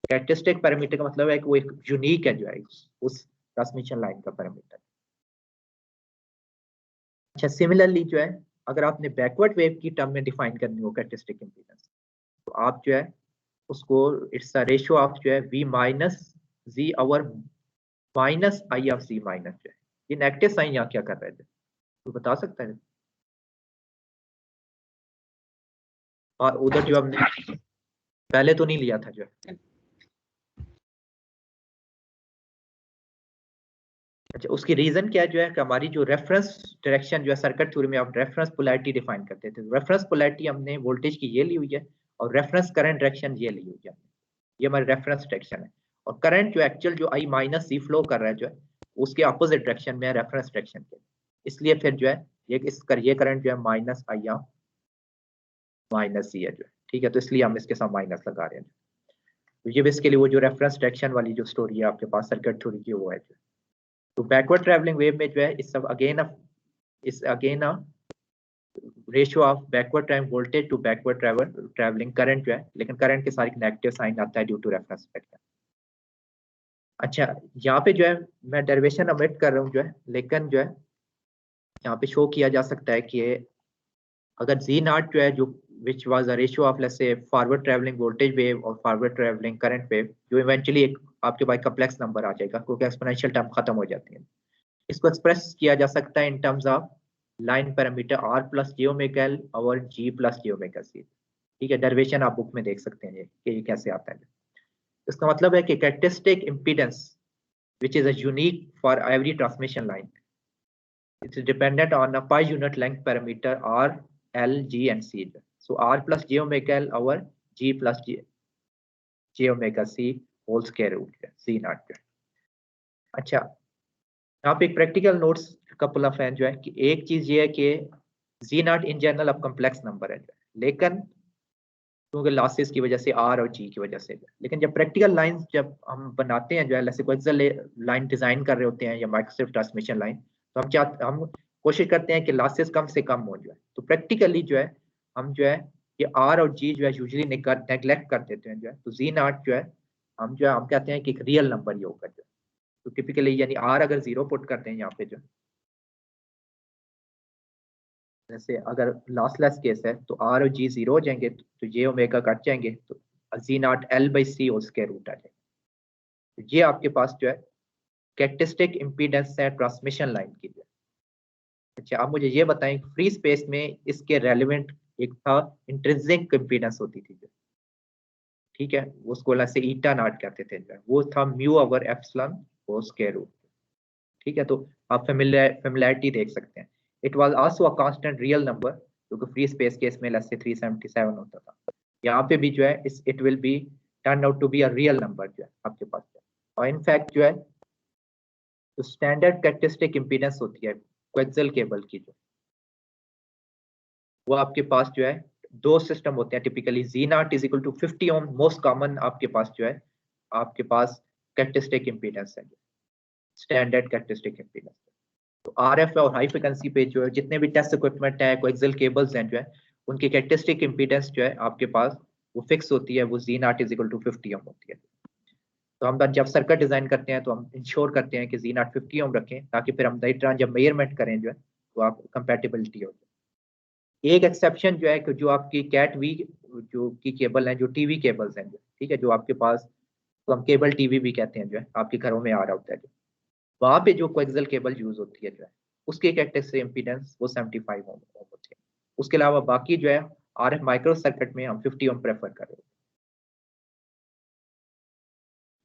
कैरेक्टरिस्टिक पैरामीटर का मतलब है कि वो एक यूनिक है जो है उस ट्रांसमिशन लाइन का पैरामीटर। अच्छा, सिमिलरली जो है, अगर आपने बैकवर्ड वेव की टर्म में डिफाइन करनी हो कैरेक्टरिस्टिक इंपीडेंस, तो आप जो है उसको, इट्स अ रेशियो ऑफ जो है v minus z over minus i of z minus जो है, ये नेगेटिव साइन यहाँ क्या कर रहे थे, तो बता सकता है। और उधर जो हमने पहले तो नहीं लिया था जो है, अच्छा, उसकी रीजन क्या जो है कि हमारी जो रेफरेंस डायरेक्शन जो है सर्किट थ्योरी में आप रेफरेंस पोलैरिटी डिफाइन करते थे, रेफरेंस पोलैरिटी हमने वोल्टेज की ये ली हुई है, और रेफरेंस करंट डायरेक्शन ये ली हुई है, ये हमारी रेफरेंस डायरेक्शन है, और करंट जो एक्चुअल जो आई माइनस सी फ्लो कर रहा है जो है, उसके अपोजिट डायरेक्शन में है रेफरेंस डायरेक्शन के, इसलिए फिर जो है ये करंट जो है माइनस आई या माइनस सी है जो है, ठीक है, तो इसलिए हम इसके साथ माइनस लगा रहे हैं। तो ये बेसिकली वो जो रेफरेंस डायरेक्शन वाली जो स्टोरी है आपके पास सर्किट थ्योरी की, वो है जो, तो बैकवर्ड ट्रैवलिंग वेव में जो है इस सब again a ratio of backward time voltage to backward travelling current जो है, लेकिन करंट के साथ नेगेटिव साइन आता है ड्यू टू रेफरेंस डायरेक्शन। अच्छा, यहाँ पे जो है मैं डेरिवेशन ओमिट कर रहा हूँ जो है, लेकिन जो है यहाँ पे शो किया जा सकता है कि अगर जी नॉट जो है, जो which was a ratio of let's say forward travelling voltage wave और फॉरवर्ड ट्रैवलिंग करंट वेव, जो इवेंचुअली एक आपके पास कम्प्लेक्स नंबर आ जाएगा क्योंकि एक्सपोनेंशियल टर्म खत्म हो जाती है, इसको एक्सप्रेस किया जा सकता है in terms of line parameter r plus J omega l और g प्लस जे ओमेगा सी, ठीक है, डेरिवेशन आप बुक में देख सकते हैं कि ये कैसे आता है। इसका मतलब है कि characteristic impedance which is a unique for every transmission line, it is dependent on a pi unit length parameter r, l, g and c, so r plus j omega l over g plus j omega c whole square root c naught। अच्छा, यहाँ पे एक practical notes couple of है जो है कि एक चीज ये है कि जी नॉट इन जनरल अब कम्प्लेक्स नंबर है, लेकिन क्योंकि लॉसेस की वजह से आर और जी की वजह से, लेकिन जब प्रैक्टिकल लाइंस जब हम बनाते हैं जो है, जैसे कोई लाइन डिजाइन कर रहे होते हैं या माइक्रोस्ट्रिप ट्रांसमिशन लाइन, तो हम कोशिश करते हैं कि लॉसेस कम से कम हो जो है, तो प्रैक्टिकली जो है हम जो है ये आर और जी जो है यूजुअली नेग्लेक्ट कर देते हैं जो है, तो जी नॉट जो है हम कहते हैं कि एक रियल नंबर ही होगा जो है, तो टिपिकली यानी आर अगर 0 पुट करते हैं यहाँ पे जो, जैसे अगर लॉसलेस केस है तो आर और जी 0 हो जाएंगे, तो ये ओमेगा कट जाएंगे, तो Z naught L by C whole square root आ जाएगा। तो ये आपके पास जो है कैरेक्टरिस्टिक इंपीडेंस है ट्रांसमिशन लाइन की जो। अच्छा, आप मुझे ये बताएं, फ्री स्पेस में इसके रेलिवेंट एक था इंट्रिंसिक इंपीडेंस होती थी जो, ठीक है, उसको ऐसे ईटा नॉट कहते थे जो, वो था mu over epsilon whole square root, ठीक है, तो आप फेमिलियरिटी देख सकते हैं। It was also a constant real number, क्योंकि फ्री स्पेस केस में लेट्स से 377 होता था, यहाँ पे भी जो है it will be turn out to be a real number जो है आपके पास है। और इनफैक्ट जो है जो स्टैंडर्ड कैरेक्टरिस्टिक इंपीडेंस होती है कोएक्सियल केबल की जो, वो आपके पास जो है दो सिस्टम होते हैं typically, z naught is equal to 50 ohm, most common आपके पास जो है आपके पास कैरेक्टरिस्टिक इंपीडेंस है, स्टैंडर्ड कैरेक्टरिस्टिक इंपीडेंस। तो आरएफ और हाई फ्रिक्वेंसी पे जो है जितने भी टेस्ट इक्विपमेंट है, कोएक्सियल केबल्स हैं जो है, उनकी कैरेक्टरिस्टिक इंपीडेंस जो है आपके पास वो फिक्स होती है, वो जी नॉट इज इक्वल टू 50 ओम होती है। तो हम जब सर्किट डिजाइन करते हैं तो हम इंश्योर करते हैं कि जी नॉट 50 ओम रखें, ताकि फिर हम लाइटर जब मेजरमेंट करें जो है तो आप कंपैटिबिलिटी हो जाए। एक एक्सेप्शन जो है कि जो आपकी कैट वी जो की केबल है, जो टीवी केबल्स हैं जो, ठीक है, जो आपके पास, तो हम केबल टीवी भी कहते हैं जो है, आपके घरों में आ रहा होता है जो, वहां पे जो कोएक्सियल केबल यूज होती है जो है, उसकी कैरेक्टरिस्टिक इंपीडेंस वो 75 ओम होती है। उसके अलावा बाकी जो है आरएफ माइक्रो सर्किट में हम 50 ओम प्रेफर कर रहे हैं।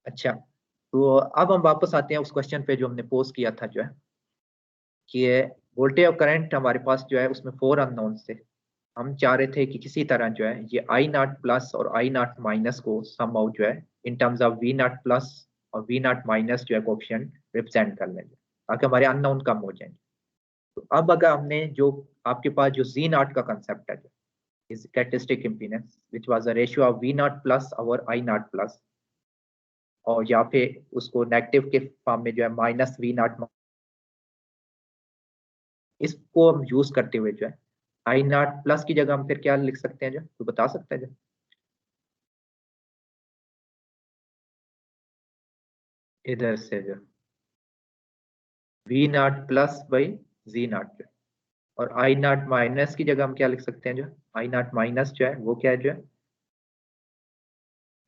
अच्छा, तो अब हम वापस आते हैं उस क्वेश्चन पे जो हमने पोस्ट किया था, जो है कि वोल्टेज और करंट हमारे पास जो है उसमें 4 अननोन थे। हम चाह रहे थे कि किसी तरह जो है ये आई नॉट प्लस और आई नॉट माइनस को समहाउ जो है in terms of v naught plus और वी नॉट माइनस जो है कोएफिशिएंट रिप्रेजेंट कर लेंगे ताकि हमारे अननोन कम हो जाएंगे। तो अब अगर हमने जो आपके पास जो जी नॉट का कंसेप्ट है, is characteristic impedance which was a ratio of v naught plus और आई नॉट प्लस, और यहाँ पे उसको नेगेटिव के फॉर्म में जो है माइनस वी नॉट, इसको हम यूज करते हुए जो है आई नॉट प्लस की जगह हम फिर क्या लिख सकते हैं, जो तो बता सकते हैं जो इधर से जो v naught plus by z naught जो, और आई नॉट माइनस की जगह हम क्या लिख सकते हैं, जो आई नॉट माइनस जो है वो क्या है, जो है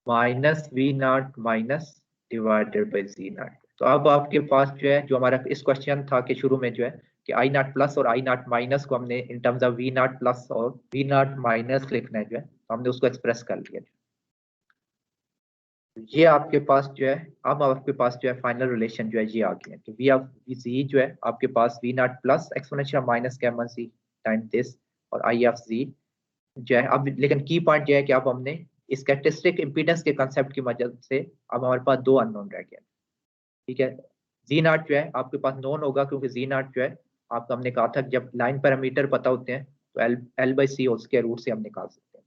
minus v naught minus divided by z naught. तो अब आपके पास जो है जो हमारा इस क्वेश्चन था कि शुरू में जो है कि आई नॉट प्लस और आई नॉट माइनस को हमने in terms of v naught plus और वी नॉट माइनस लिखना है, जो है तो हमने उसको एक्सप्रेस कर लिया। ये आपके पास जो है अब आपके पास जो है फाइनल रिलेशन जो है ये आ गया है कि वी ऑफ जी जो है आपके पास V naught plus exponential minus gamma C time this, और आई ऑफ जी जो है अब, लेकिन की पॉइंट जो है कि अब हमने इस कैरेक्टरिस्टिक इंपीडेंस के कंसेप्ट की मदद से अब हमारे पास 2 अननोन रह गए। ठीक है, जी नॉट जो है आपके पास नोन होगा क्योंकि जी नॉट जो है आपका हमने कहा था जब लाइन पैरामीटर पता होते हैं तो एल बाई सी उसके रूट से हम निकाल सकते हैं।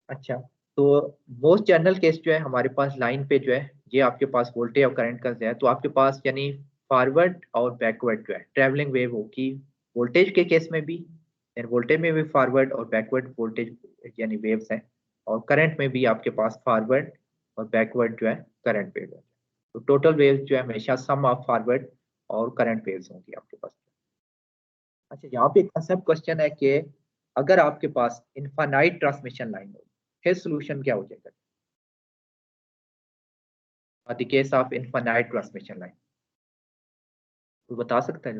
अच्छा, तो मोस्ट जनरल केस जो है हमारे पास लाइन पे जो है ये आपके पास वोल्टेज और करंट का है, तो आपके पास यानी फॉरवर्ड और बैकवर्ड जो है ट्रैवलिंग वेव होगी वोल्टेज के केस में भी, वोल्टेज में भी फॉरवर्ड और बैकवर्ड वोल्टेज यानी वेव्स हैं, और करंट में भी आपके पास फॉरवर्ड और बैकवर्ड जो है करंट वेव है। तो टोटल वेव जो है हमेशा सम ऑफ फॉरवर्ड और करंट वेव्स होंगी आपके पास। अच्छा, यहाँ पे कंसेप्ट क्वेश्चन है कि अगर आपके पास इनफाइनाइट ट्रांसमिशन लाइन हो फिर सोल्यूशन क्या हो जाएगा, the case of infinite transmission line, तो बता सकता है?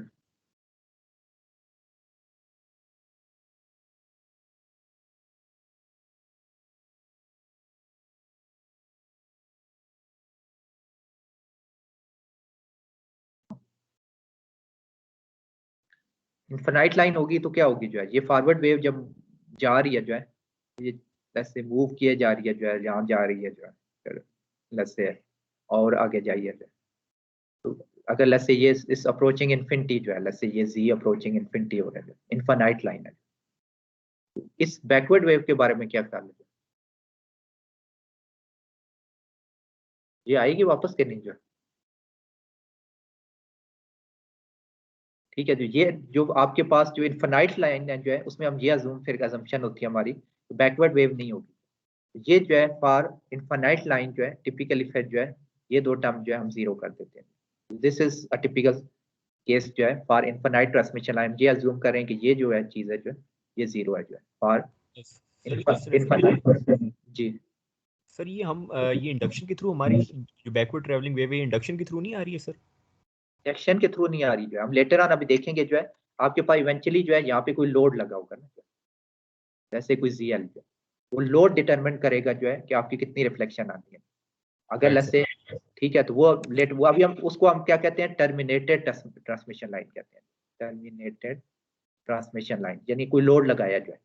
इनफाइनाइट लाइन होगी तो क्या होगी, जो है ये फॉरवर्ड वेव जब जा रही है जो है ये ऐसे मूव किए जा रही है, जो है यहाँ जा रही है जो है फिर लैसे और आगे जाइए तो अगर लैसे ये इस अप्रोचिंग इन्फिनिटी जो है लैसे ये जी अप्रोचिंग इन्फिनिटी हो रहा है, इनफाइनाइट लाइन है, तो इस बैकवर्ड वेव के बारे में क्या ख्याल है, ये आएगी वापस के नहीं जो है? ठीक है, तो ये जो आपके पास जो इनफाइनाइट लाइन है जो है उसमें हम ये अजूम फिर अजम्पशन होती है हमारी तो बैकवर्ड वेव नहीं होगी, ये जो है फॉर इनफाइनाइट लाइन जो है टिपिकली फिर जो है ये 2 टर्म जो है हम जीरो कर देते हैं। This is a typical case जो है फॉर इनफाइनाइट ट्रांसमिशन लाइन, ये अज्यूम करें कि ये जो है चीज है जो है ये जीरो है जो है फॉर सर क्वेश्चन है सर इनफाइनाइट। जी सर ये हम ये इंडक्शन के थ्रू हमारी जो बैकवर्ड ट्रैवलिंग वेव है इंडक्शन के थ्रू नहीं आ रही है सर? इंडक्शन के थ्रू नहीं आ रही, जो है हम लेटर ऑन अभी देखेंगे जो है आपके पास इवेंचुअली जो है यहाँ पे कोई लोड लगा होगा ना, जैसे कोई जीएल जो है वो लोड डिटरमिन करेगा जो है कि आपकी कितनी रिफ्लेक्शन आती है। अगर राइट लैसे ठीक है तो वो अभी हम उसको हम क्या कहते हैं, टर्मिनेटेड ट्रांसमिशन लाइन कहते हैं, टर्मिनेटेड ट्रांसमिशन लाइन यानी कोई लोड लगाया जो है।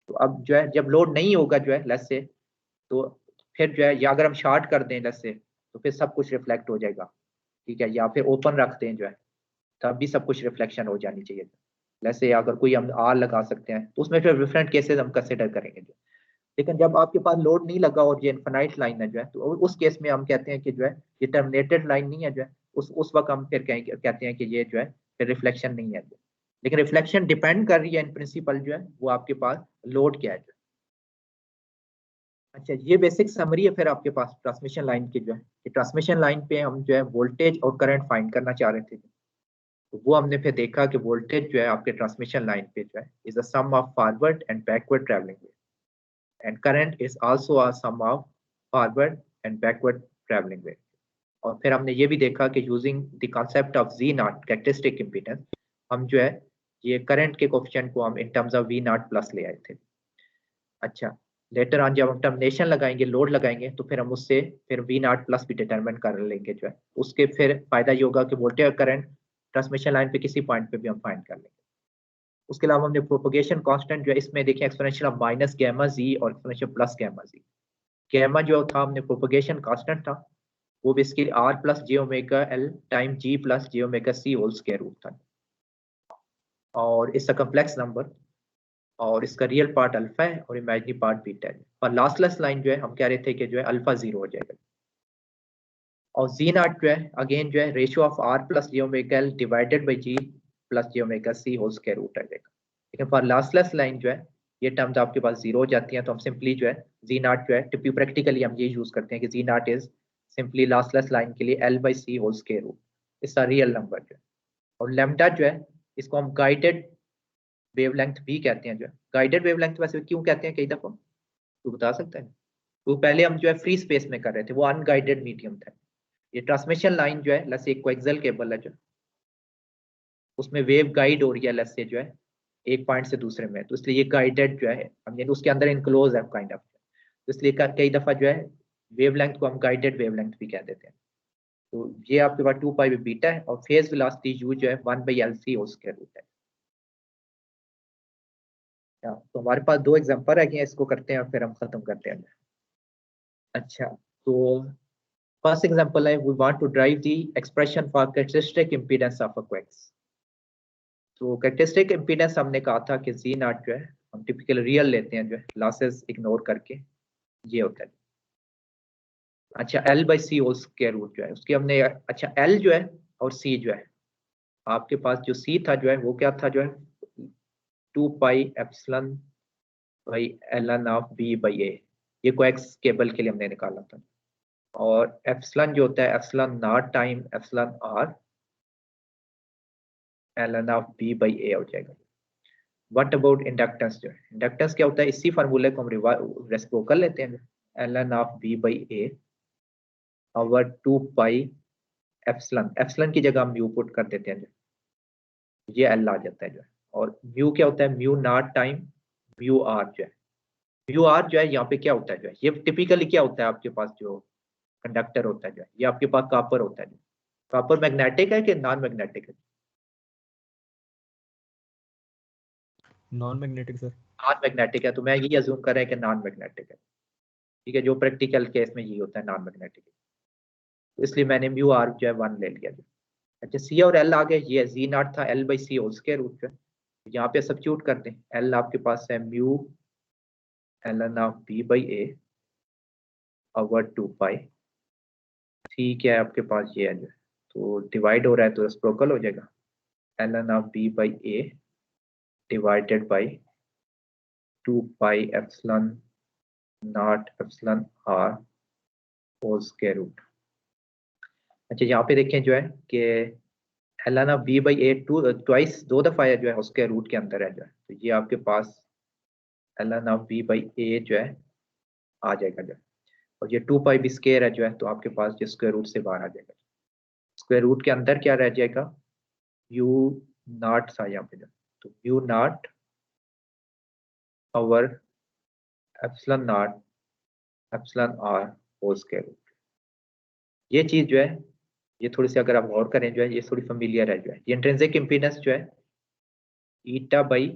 तो अब जो है जब लोड नहीं होगा जो है लैसे तो फिर जो है या अगर हम शॉर्ट कर दें लैसे तो फिर सब कुछ रिफ्लेक्ट हो जाएगा। ठीक है, या फिर ओपन रख दें जो है तब भी सब कुछ रिफ्लेक्शन हो जानी चाहिए। जैसे अगर कोई हम आर लगा सकते हैं तो उसमें फिर डिफरेंट केसेस हम कंसिडर करेंगे जो, लेकिन जब आपके पास लोड नहीं लगा और ये इनफाइनाइट लाइन है जो है तो उस केस में हम कहते हैं कि जो है ये टर्मिनेटेड लाइन नहीं है जो है, उस वक्त हम फिर कहते हैं कि ये जो है फिर रिफ्लेक्शन नहीं है, लेकिन रिफ्लेक्शन डिपेंड कर रही है इन प्रिंसिपल जो है वो आपके पास लोड क्या है जो। अच्छा, ये बेसिक समरी है फिर आपके पास ट्रांसमिशन लाइन की जो है कि ट्रांसमिशन लाइन पे हम जो है वोल्टेज और करंट फाइंड करना चाह रहे थे, तो वो हमने फिर देखा कि वोल्टेज जो है आपके ट्रांसमिशन लाइन पे जो है is the sum of forward and backward travelling wave, and current is also a sum of forward and backward traveling wave। और फिर हमने ये भी देखा कि using the concept of z naught characteristic impedance हम जो है ये करंट के कोफिशिएंट को हम in terms of v naught plus ले आए थे। अच्छा, लेटर ऑन जब हम टर्मिनेशन लगाएंगे, लोड लगाएंगे, तो फिर हम उससे फिर वी नॉट प्लस भी डिटरमिन कर लेंगे जो है। उसके फिर फायदा ये होगा कि वोल्टेज करंट ट्रांसमिशन लाइन पे किसी पॉइंट पे भी हम फाइंड कर लेंगे। उसके अलावा हमने प्रोपोगेशन कांस्टेंट जो है इसमें देखिए एक्सपोनेंशियल ऑफ माइनस गैमा जी और exponential plus gamma z. Gamma जो था हमने प्रोपोगेशन कांस्टेंट था, वो बेसिकली आर प्लस जे omega l time z plus जे ओमेगा सी होल स्क्वायर रूट था, और इसका कम्प्लेक्स नंबर, और इसका रियल पार्ट अल्फा है और इमेजिनरी पार्ट बीटा है। और लास्टलेस लाइन जो है हम कह रहे थे कि जो है अल्फा 0 हो जाएगा, और जी नॉट जो है अगेन जो है ratio of R plus J omega L divided by G plus J omega C whole square root आ जाएगा। लेकिन फॉर लास्टलेस लाइन जो है ये टर्म्स आपके पास 0 हो जाती हैं, तो हम सिंपली जो है जी नॉट जो है टिप्पी प्रैक्टिकली हम ये यूज करते हैं कि z naught is simply lossless line के लिए l by C whole square root, इसका रियल नंबर जो है। और लैम्डा जो है इसको हम गाइडेड वेवलेंथ भी कहते हैं जो है। गाइडेड वेवलेंथ वैसे क्यों कहते हैं कई दफा तू बता सकता है? तो पहले हम जो है फ्री स्पेस में कर रहे थे, वो अनगाइडेड मीडियम था। ये ट्रांसमिशन लाइन जो है लेट्स एक कोएक्सियल केबल है जो, उसमें वेव गाइड हो रही है लेट्स से जो है एक पॉइंट से दूसरे में, तो इसलिए ये गाइडेड जो है हम यानी उसके अंदर इनक्लोज है काइंड ऑफ, तो इसलिए कई दफा जो है वेवलेंथ को हम गाइडेड वेवलेंथ भी कह देते हैं। तो ये आपके पास 2 पाई बीटा है, और फेज वेलोसिटी यू जो है 1/LC होल स्क्वायर रूट है। तो हमारे पास 2 एग्जांपल है, इसको करते हैं और फिर हम खत्म करते हैं। अच्छा, तो फर्स्ट एग्जांपल है we want to drive the expression for characteristic impedance of a coax. तो कैरेक्टरिस्टिक इंपीडेंस हमने कहा था कि जी नॉट जो है हम टिपिकल रियल लेते हैं जो है लॉसेस इग्नोर करके, ये होता है। अच्छा, L by C whole square root जो है उसकी हमने, अच्छा एल जो है और सी जो है, आपके पास जो सी था जो है वो क्या था जो है 2 pi epsilon by L N of B by A, ये कोएक्स केबल के लिए हमने निकाला था। और एप्सिलॉन जो होता है epsilon naught time epsilon R L N of B by A हो जाएगा। व्हाट अबाउट इंडक्टेंस जो है, इंडक्टेंस क्या होता है, इसी फार्मूले को हम रेसिप्रोकल लेते हैं, L N of B by A over 2 pi epsilon, epsilon की जगह हम म्यू पुट कर देते हैं जो, ये एल आ जाता है जो है। और म्यू क्या होता है, mu naught time mu R जो है, म्यू आर जो है यहाँ पे क्या होता है जो है, ये टिपिकली क्या होता है आपके पास जो कंडक्टर होता है जो है, ये आपके पास कॉपर होता है। कॉपर मैग्नेटिक है कि नॉन मैग्नेटिक है? Non magnetic sir. Non magnetic है, तो मैं ये अज्यूम कर रहा है कि नॉन मैग्नेटिक है। ठीक है, जो प्रैक्टिकल केस में ये होता है नॉन मैग्नेटिक, तो इसलिए मैंने म्यू आर जो है 1 ले लिया जो। अच्छा, सी और एल आ गए, ये जी नॉट था L by C whole square root जो है, यहाँ पे सब्स्टिट्यूट करते हैं। एल आपके पास है mu L N of B by A over 2 pi, ठीक है आपके पास ये है जो, तो डिवाइड हो रहा है तो रेसिप्रोकल हो जाएगा, L N of B by A divided by 2 pi epsilon naught epsilon R whole square root. अच्छा, यहाँ पे देखें जो है कि L N of B by A twice 2 दफा है जो है उसके रूट के अंदर है जो है, तो ये आपके पास L N of B by A जो है आ जाएगा जो है। और ये 2 पाई भी स्क्वायर है जो है, तो आपके पास जो स्क्वायर रूट से बाहर आ जाएगा। स्क्वायर रूट के अंदर क्या रह जाएगा, यू नॉट सा यहाँ पे जो, तो U naught over epsilon naught epsilon R whole square root. ये चीज जो है ये थोड़ी सी अगर आप गौर करें जो है ये थोड़ी फेमिलियर है जो है, ये इंट्रिंसिक इंपीडेंस जो है eta by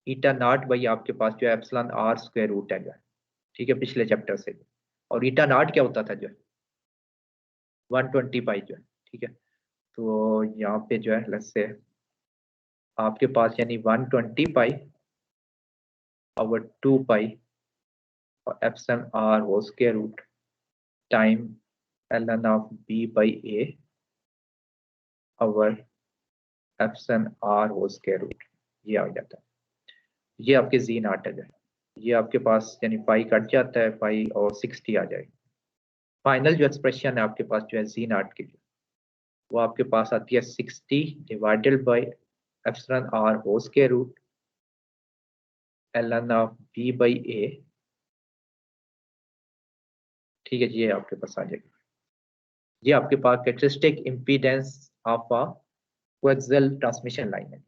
eta not by आपके पास जो है एप्सिलॉन आर स्क्वायर रूट है जो है, ठीक है, पिछले चैप्टर से। और ईटा नॉट क्या होता था जो है 120 पाई जो है, ठीक है। तो यहाँ पे जो है लेट्स से आपके पास यानी 120 पाई ओवर 2 पाई और epsilon R whole square root time L N of B by A over epsilon R whole square root, ये आ जाता है। ये आपके जी नॉट है जो है, ये आपके पास यानी पाई कट जाता है, पाई और 60 आ जाएगी। फाइनल जो एक्सप्रेशन है आपके पास जो है जी नॉट की, वो आपके पास आती है 60 divided by epsilon R whole square root L N of B by A, ठीक है, ये आपके पास आ जाएगी। ये आपके पास characteristic impedance of a coaxial transmission line है।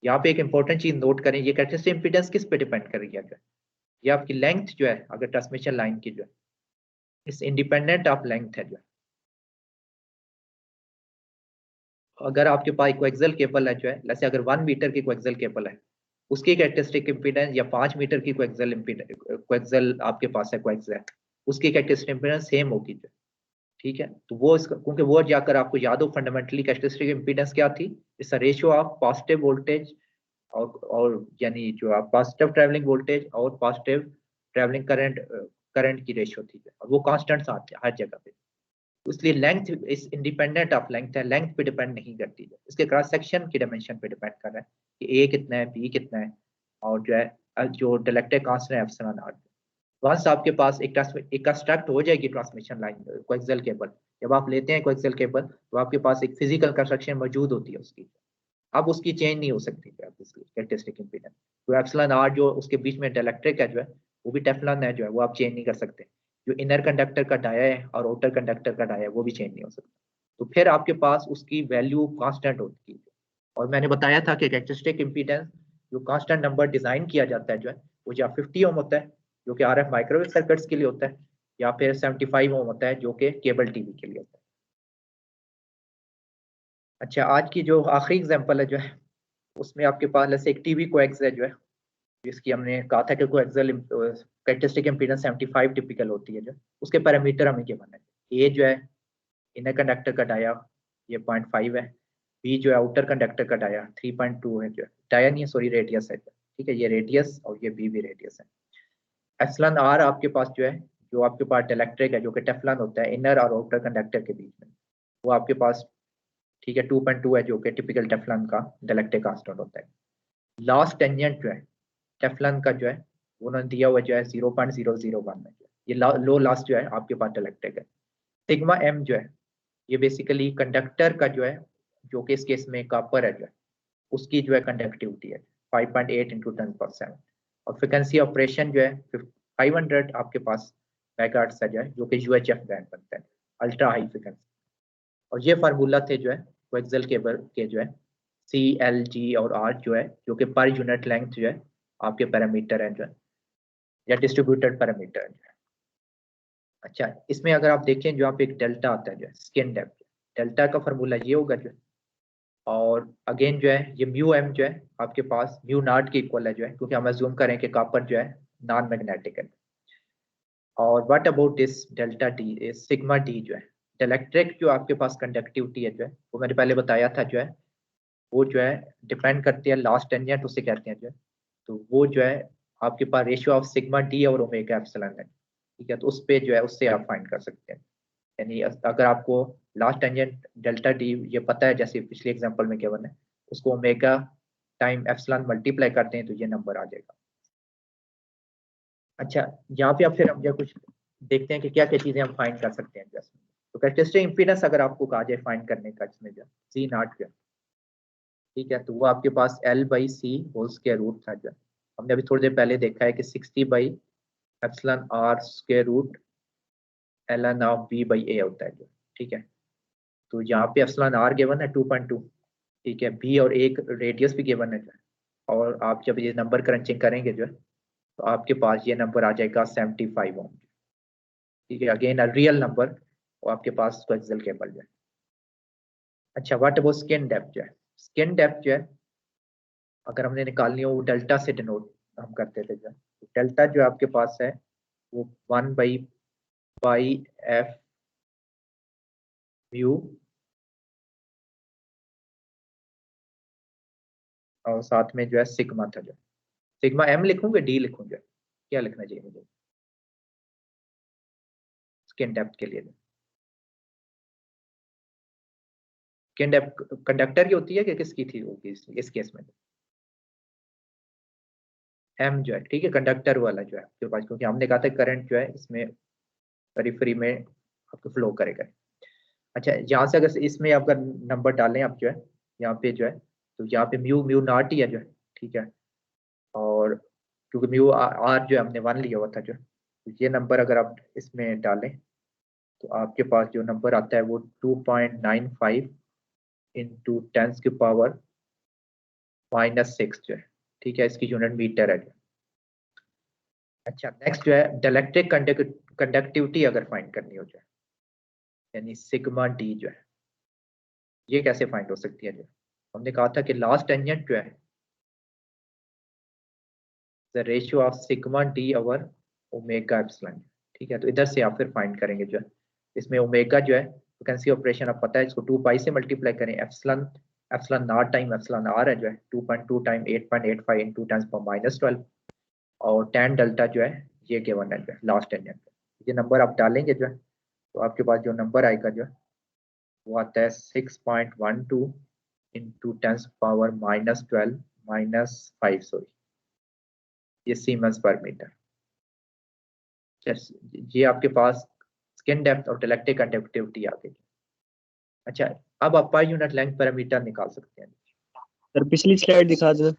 यहाँ पे एक इंपॉर्टेंट चीज नोट करें, ये कैरेक्टरिस्टिक इंपीडेंस किस पे डिपेंड कर रही है जो है, ये आपकी लेंथ जो है अगर ट्रांसमिशन लाइन की जो है इस इंडिपेंडेंट ऑफ लेंथ है जो है। अगर आपके पास कोएक्सियल केबल है जो है, जैसे अगर 1 मीटर की कोएक्सियल केबल है, उसकी कैरेक्टरिस्टिक इंपीडेंस, या 5 मीटर की कोएक्सियल आपके पास है कोएक्सियल, उसकी कैरेक्टरिस्टिक इंपीडेंस सेम होगी जो, ठीक है। तो वो क्योंकि वो जाकर आपको याद हो फंडामेंटली कैरेक्टरिस्टिक इंपीडेंस क्या थी, it's a ratio of positive voltage और यानी जो आप पॉजिटिव ट्रैवलिंग वोल्टेज और पॉजिटिव ट्रैवलिंग करंट की रेशियो थी, और वो कांस्टेंट्स आते हैं हर जगह पे। इसलिए लेंथ इस इंडिपेंडेंट ऑफ लेंथ है, लेंथ पे डिपेंड नहीं करती है, इसके क्रॉस सेक्शन की डायमेंशन पे डिपेंड कर रहा है कि ए कितना है, बी कितना है, और जो है जो डाइलेक्ट्रिक कांस्टेंट है एप्सिलॉन नॉट। वंस आपके पास एक कंस्ट्रक्ट हो जाएगी ट्रांसमिशन लाइन कोएक्सियल केबल, जब आप लेते हैं कोएक्सियल केबल तो आपके पास एक फिजिकल कंस्ट्रक्शन मौजूद होती है उसकी, अब उसकी चेंज नहीं हो सकती है कैरेक्टरिस्टिक इंपीडेंस। तो एप्सिलॉन आर जो उसके बीच में डाइलेक्ट्रिक है जो है, वो भी टेफ्लॉन है जो है, वो आप चेंज नहीं कर सकते। जो इनर कंडक्टर का डाया है और आउटर कंडक्टर का डाया है वो भी चेंज नहीं हो सकता। तो फिर आपके पास उसकी वैल्यू कांस्टेंट होती है। और मैंने बताया था कि कैरेक्टरिस्टिक इंपीडेंस जो कांस्टेंट नंबर डिजाइन किया जाता है जो है, वो या 50 ओम होता है जो कि आरएफ माइक्रोवेव सर्किट्स के लिए होता है, या फिर 75 ओम होता है जो कि केबल टीवी के लिए होता है। अच्छा, आज की जो आखिरी एग्जांपल है जो है, उसमें आपके पास जैसे एक टीवी कोएक्स है जो है, जिसकी हमने कहा था कि कोएक्सियल कैरेक्टरिस्टिक इंपीडेंस 75 टिपिकल होती है जो, उसके पैरामीटर हमें गिवन है। ए जो है इनर कंडक्टर का डाया, ये 0.5 है। बी जो है आउटर कंडक्टर का डाया 3.2 है जो, डाया नहीं है सॉरी, रेडियस है, ठीक है, ये रेडियस और ये बी भी रेडियस है। एप्सिलॉन आर आपके पास जो है, जो आपके पास डाइलेक्ट्रिक है जो कि टेफ्लॉन होता है इनर और आउटर कंडक्टर के बीच में, वो आपके पास ठीक है 2.2 है जो कि टिपिकल टेफ्लॉन का डाइलेक्ट्रिक कांस्टेंट होता है। लास्ट टेंजेंट जो है टेफ्लॉन का जो है, उन्होंने दिया हुआ जो है 0.001 है, ये लो लास्ट जो है आपके पास डाइलेक्ट्रिक है। सिग्मा एम जो है, ये बेसिकली कंडक्टर का जो है, जो कि इस केस में कॉपर है जो है, उसकी जो है कंडक्टिविटी है 5.8 इंटू 10^7, और फ्रिक्वेंसी ऑपरेशन जो है 500 आपके पास मेगाहर्ट्ज है जो है, जो कि यूएचएफ बैंड बनता है, अल्ट्रा हाई फ्रिक्वेंसी। और ये फार्मूला थे जो है कोएक्सियल केबल के जो है, सी एल जी और आर जो है, जो कि पर यूनिट लेंथ जो है आपके पैरामीटर है जो है, या डिस्ट्रीब्यूटेड पैरामीटर है। अच्छा, इसमें अगर आप देखें जो आप एक डेल्टा आता है जो है स्किन डेप्थ, डेल्टा का फार्मूला ये होगा जो है, और अगेन जो है ये म्यू एम जो है आपके पास म्यू नॉट के इक्वल है जो है, क्योंकि हम अज्यूम करें कि कॉपर जो है नॉन मैग्नेटिक है। और what about this delta D, sigma D जो है डाइलेक्ट्रिक जो आपके पास कंडक्टिविटी है जो है, वो मैंने पहले बताया था जो है, वो जो है डिपेंड करती है लास्ट टेंजेंट उसे कहते हैं जो है। तो वो जो है आपके पास रेशियो ऑफ सिग्मा डी और ओमेगा एप्सिलॉन है, ठीक है। तो उस पे जो है उससे आप फाइंड कर सकते हैं, यानी अगर आपको लास्ट टेंजेंट डेल्टा डी ये पता है, जैसे पिछले एग्जांपल में गिवन है, उसको ओमेगा टाइम एप्सिलॉन मल्टीप्लाई करते हैं तो ये नंबर आ जाएगा। अच्छा, यहाँ पे अब फिर हम जो कुछ देखते हैं कि क्या क्या चीजें हम फाइंड कर सकते हैं जैसे, तो कैरेक्टरिस्टिक इंपीडेंस अगर आपको कहा जाए फाइंड करने का, इसमें जो सी नॉट जो, ठीक है, तो वो आपके पास L/C होल स्क्वायर रूट था जो, हमने अभी थोड़ी देर पहले देखा है कि 60/ε r square root ln of b/a होता है जो, ठीक है। तो यहाँ पे एप्सिलॉन r गिवन है 2.2, ठीक है, b और एक रेडियस भी गिवन है जो, और आप जब ये नंबर क्रंचिंग करेंगे जो, तो आपके पास ये नंबर आ जाएगा 75 ओम, ठीक है, अगेन रियल नंबर, और आपके पास कोएक्सियल केबल जो है। अच्छा, व्हाट अबाउट स्किन डेप्थ जो है, स्किन डेप्थ जो है अगर हमने निकालनी हो वो डेल्टा से डिनोट हम करते थे जो, डेल्टा जो आपके पास है वो 1/πf म्यू, और साथ में जो है सिग्मा था जो, सिग्मा एम लिखूंगे डी लिखूंगे, क्या लिखना चाहिए मुझे स्किन डेप्थ के लिए? स्किन डेप्थ कंडक्टर की होती है कि किसकी थी होगी इस केस में? एम जो है, ठीक है, कंडक्टर वाला जो है आपके पास, क्योंकि हमने कहा था करंट जो है इसमें पेरिफेरी में आपको फ्लो करेगा। अच्छा, यहाँ से अगर इसमें आपका नंबर डालें आप जो है यहाँ पे जो है, तो यहाँ पे म्यू म्यू नॉट ही है जो है, ठीक है, और क्योंकि म्यू आर जो है हमने 1 लिया हुआ था जो, तो ये नंबर अगर आप इसमें डालें तो आपके पास जो नंबर आता है वो 2.95 इंटू 10⁻⁻⁴ -6 जो है, ठीक है, इसकी यूनिट मीटर है जो। अच्छा, नेक्स्ट जो है डाइलेक्ट्रिक कंडक्टिविटी अगर फाइंड करनी हो जाए, यानी सिग्मा डी जो है, ये कैसे फाइंड हो सकती है जो हमने कहा था कि लास्ट टेंजेंट जो है the ratio of sigma D over omega epsilon, ठीक है। तो इधर से आप फिर फाइंड करेंगे जो है, इसमें ओमेगा जो है वैकेंसी ऑपरेशन आप पता है, इसको 2 पाई से मल्टीप्लाई करें, epsilon epsilon naught time epsilon R है जो है 2.2 टाइम 8.85 इंटू 10⁻12 और tan डेल्टा जो है ये गिवन है जो है लास्ट टेंजेंट। ये नंबर आप डालेंगे जो है तो आपके पास जो नंबर आएगा जो है वो आता है 6.12 इंटू 10⁻12 -5 सॉरी, ये सीमेंस पर मीटर। ये आपके पास स्किन डेप्थ और डाइलेक्ट्रिक कंडक्टिविटी आ गई। अच्छा, अब आप पर यूनिट लेंथ पैरामीटर निकाल सकते हैं। सर पिछली स्लाइड दिखा दो।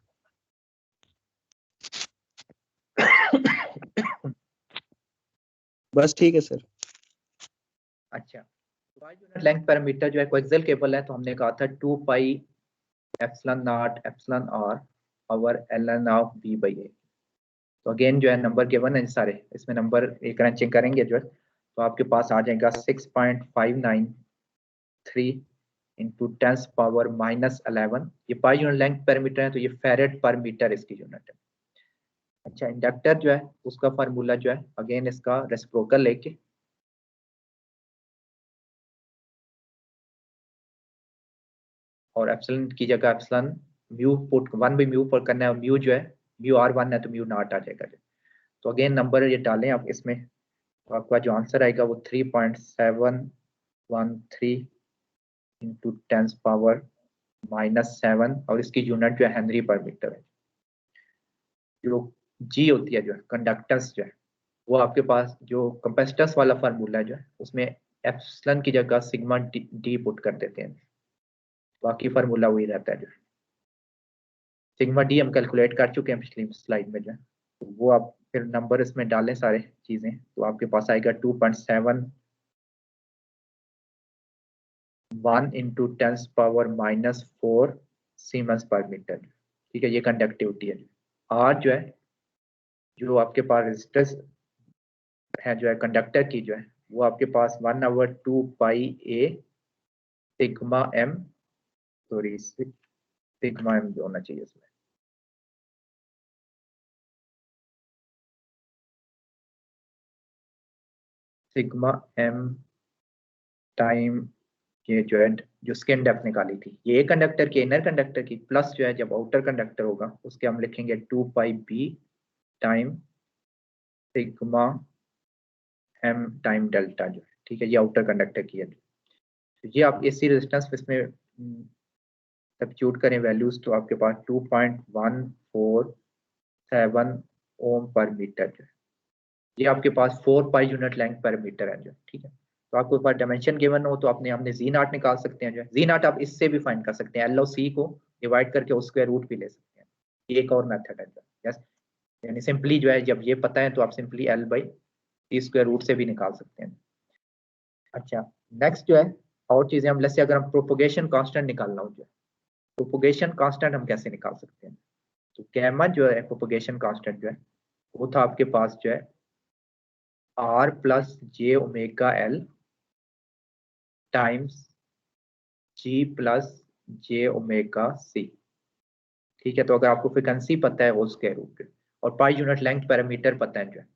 बस ठीक है सर। अच्छा, पर यूनिट लेंथ पैरामीटर जो है कोएक्सियल केबल है, तो हमने कहा था 2 pi epsilon naught epsilon R over ln of b by a। तो अगेन जो है नंबर गिवन है सारे, इसमें नंबर एक क्रंचिंग करेंगे जो है तो आपके पास आ जाएगा 6.593 इंटू 10⁻11। ये पाई यूनिट लेंथ पैरामीटर है, तो ये फेरेड पर मीटर इसकी यूनिट है। अच्छा, इंडक्टर जो है उसका फार्मूला जो है अगेन इसका रेसिप्रोकल लेके और एप्सिलॉन की जगह एप्सिलॉन म्यू पुट 1/म्यू पुट करना है, म्यू जो है म्यू r1 है तो म्यू नॉट आ जाएगा। तो अगेन नंबर ये डालें आप इसमें, तो आपका जो आंसर आएगा वो 3.713 इंटू 10⁻⁻7 और इसकी यूनिट जो है हेनरी पर मीटर है। जो जी होती है जो है कंडक्टेंस जो है वो आपके पास जो कैपेसिटेंस वाला फार्मूला है जो है उसमें एप्सिलॉन की जगह सिग्मा डी पुट कर देते हैं, बाकी फार्मूला वही रहता है जो सिग्मा डी हम कैलकुलेट कर चुके हैं पिछली स्लाइड में जो है, तो वो आप फिर नंबर इसमें डालें सारे चीजें तो आपके पास आएगा 2.71 इंटू 10⁻⁻4 सीमेंस पर मीटर, ठीक है। ये कंडक्टिविटी है। आर जो है जो आपके पास रेजिस्टेंस है जो है कंडक्टर की जो है वो आपके पास 1/2 pi A sigma M, sorry sigma M जो होना चाहिए इसमें, सिग्मा एम टाइम ये जो है जो स्किन डेप्थ निकाली थी ये कंडक्टर की इनर कंडक्टर की, प्लस जो है जब आउटर कंडक्टर होगा उसके हम लिखेंगे 2 pi B time sigma M time delta जो है, ठीक है। ये आउटर कंडक्टर की है। तो ये आप इसी रेजिस्टेंस इसमें सब्स्टिट्यूट करें वैल्यूज तो आपके पास 2.147 ओम पर मीटर जो है, ये आपके पास 4 पाई यूनिट लेंथ पर मीटर है जो, ठीक है। तो आपके पास डायमेंशन गिवन हो तो हमने जी नॉट निकाल सकते हैं जो है, जी नॉट आप इससे भी फाइंड कर सकते हैं, एल और सी को डिवाइड करके उस स्क्वायर रूट भी ले सकते हैं, ये एक और मेथड है जो, यस। यानी सिंपली जो है जब ये पता है तो आप simply L by C square root से भी निकाल सकते हैं। अच्छा, नेक्स्ट जो है और चीजें हम जैसे अगर हम प्रोपोगेशन कांस्टेंट निकालना हो जो, प्रोपोगेशन कांस्टेंट हम कैसे निकाल सकते हैं, तो गैमा जो है प्रोपोगेशन कांस्टेंट जो है वो था आपके पास जो है आर प्लस जे omega L times G plus जे ओमेगा सी, ठीक है। तो अगर आपको फ्रिक्वेंसी पता है वो स्क्वायर रूट और पाई यूनिट लेंथ पैरामीटर पता है जो है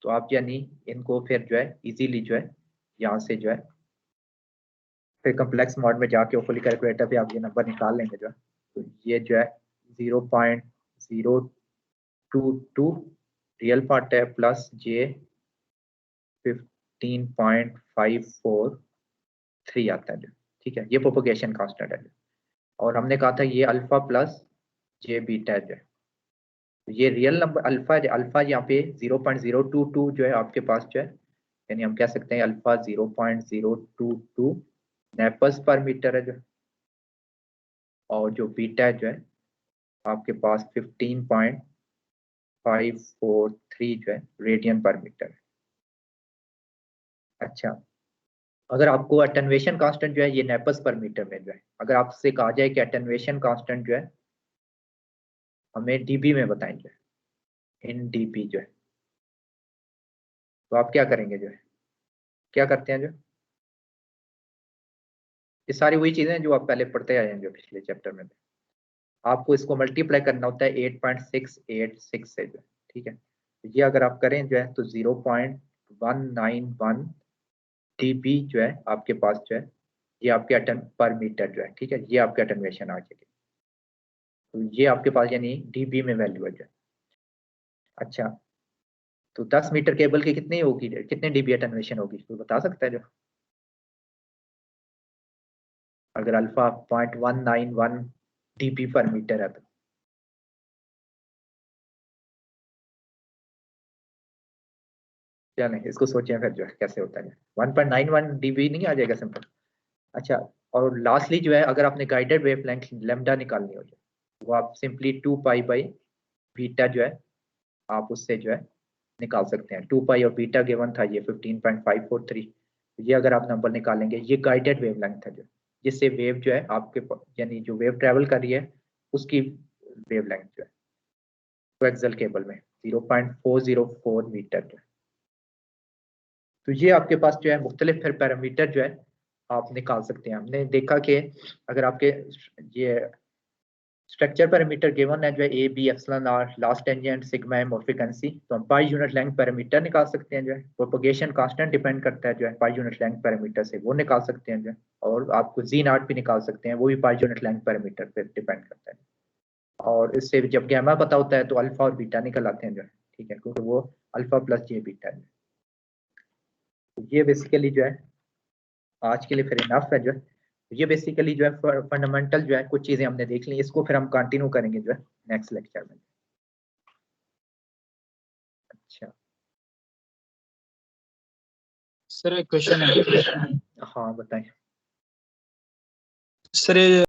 तो आप यानी इनको फिर जो है इजीली जो है यहाँ से जो है फिर कम्प्लेक्स मॉड में जाके फुली कैलकुलेटर पे आप ये नंबर निकाल लेंगे जो है, तो ये जो है 0.022 रियल पार्ट है प्लस जे 15.543 आता है जो, ठीक है। ये प्रोपोगेशन कांस्टेंट है और हमने कहा था ये अल्फा प्लस जे बीटा है जो, तो ये रियल नंबर अल्फा अल्फा यहाँ पे 0.022 जो है आपके पास जो है, यानी हम कह सकते हैं अल्फा 0.022 नेपल्स पर मीटर है जो, और जो बीटा जो है आपके पास 15.543 जो है रेडियन पर मीटर है। अच्छा, अगर आपको अटेन्युएशन कांस्टेंट जो है ये नेपल्स पर मीटर में जो है, अगर आपसे कहा जाए कि अटेन्युएशन कांस्टेंट जो है हमें डीबी में बताएं जो है, इन डीबी जो है। तो आप क्या करेंगे जो है, क्या करते हैं जो, ये सारी वही चीजें हैं जो आप पहले पढ़ते आए हैं जो पिछले चैप्टर में। आपको इसको मल्टीप्लाई करना होता है 8.686 से जो है, ठीक है। ये अगर आप करें जो है तो 0.191 dB जो है आपके पास जो है, ये आपके एटम पर मीटर जो है, ठीक है। ये आपके अटेन्यूएशन आ जाएगी, तो ये आपके पास यानी डीबी में वैल्यू है जो है। अच्छा, तो 10 मीटर केबल की कितनी होगी, कितने डीबी अटेन्यूएशन होगी, तो बता सकता है जो, अगर अल्फा 0.191 dB पर मीटर है तो? क्या नहीं, इसको सोचें फिर जो है कैसे होता है। 1.91 dB नहीं आ जाएगा सिंपल। अच्छा, और लास्टली जो है अगर आपने गाइडेड वेवलेंथ लैम्डा निकालनी हो जो, वो आप सिंपली 2 पाई बाई बीटा जो है आप उससे जो है निकाल सकते हैं। 2 पाई और बीटा गिवन था ये 15.543। ये अगर आप नंबर निकालेंगे, ये गाइडेड वेवलेंथ है जो, जिससे वेव जो है आपके यानी जो वेव ट्रेवल कर रही है उसकी वेवलेंथ जो है कोएक्सियल केबल में 0.404 मीटर जो है। तो ये आपके पास जो है मुख्तलिफ फिर पैरामीटर जो है आप निकाल सकते हैं। हमने देखा कि अगर आपके ये स्ट्रक्चर पैरामीटर गिवन है जो है A B epsilon R last tangent sigma M और फ्रीक्वेंसी, तो हम पाई यूनिट लेंथ पैरामीटर निकाल सकते हैं जो है। प्रोपगेशन कांस्टेंट डिपेंड करता है जो है पाई यूनिट लेंथ पैरामीटर से, वो निकाल सकते हैं जो है। और आपको जी नॉट भी निकाल सकते हैं, वो भी पाई यूनिट लेंथ पैरामीटर पे डिपेंड करता है। और इससे जब गैमा पता होता है तो अल्फा और बीटा निकल आते हैं जो है, ठीक है, क्योंकि वो अल्फा प्लस जे बीटा है। ये बेसिकली जो है आज के लिए फिर इनफ है जो है। ये बेसिकली जो है फंडामेंटल जो है कुछ चीजें हमने देख ली, इसको फिर हम कंटिन्यू करेंगे जो है नेक्स्ट लेक्चर में। अच्छा सर एक क्वेश्चन है। हाँ बताएं। सर ये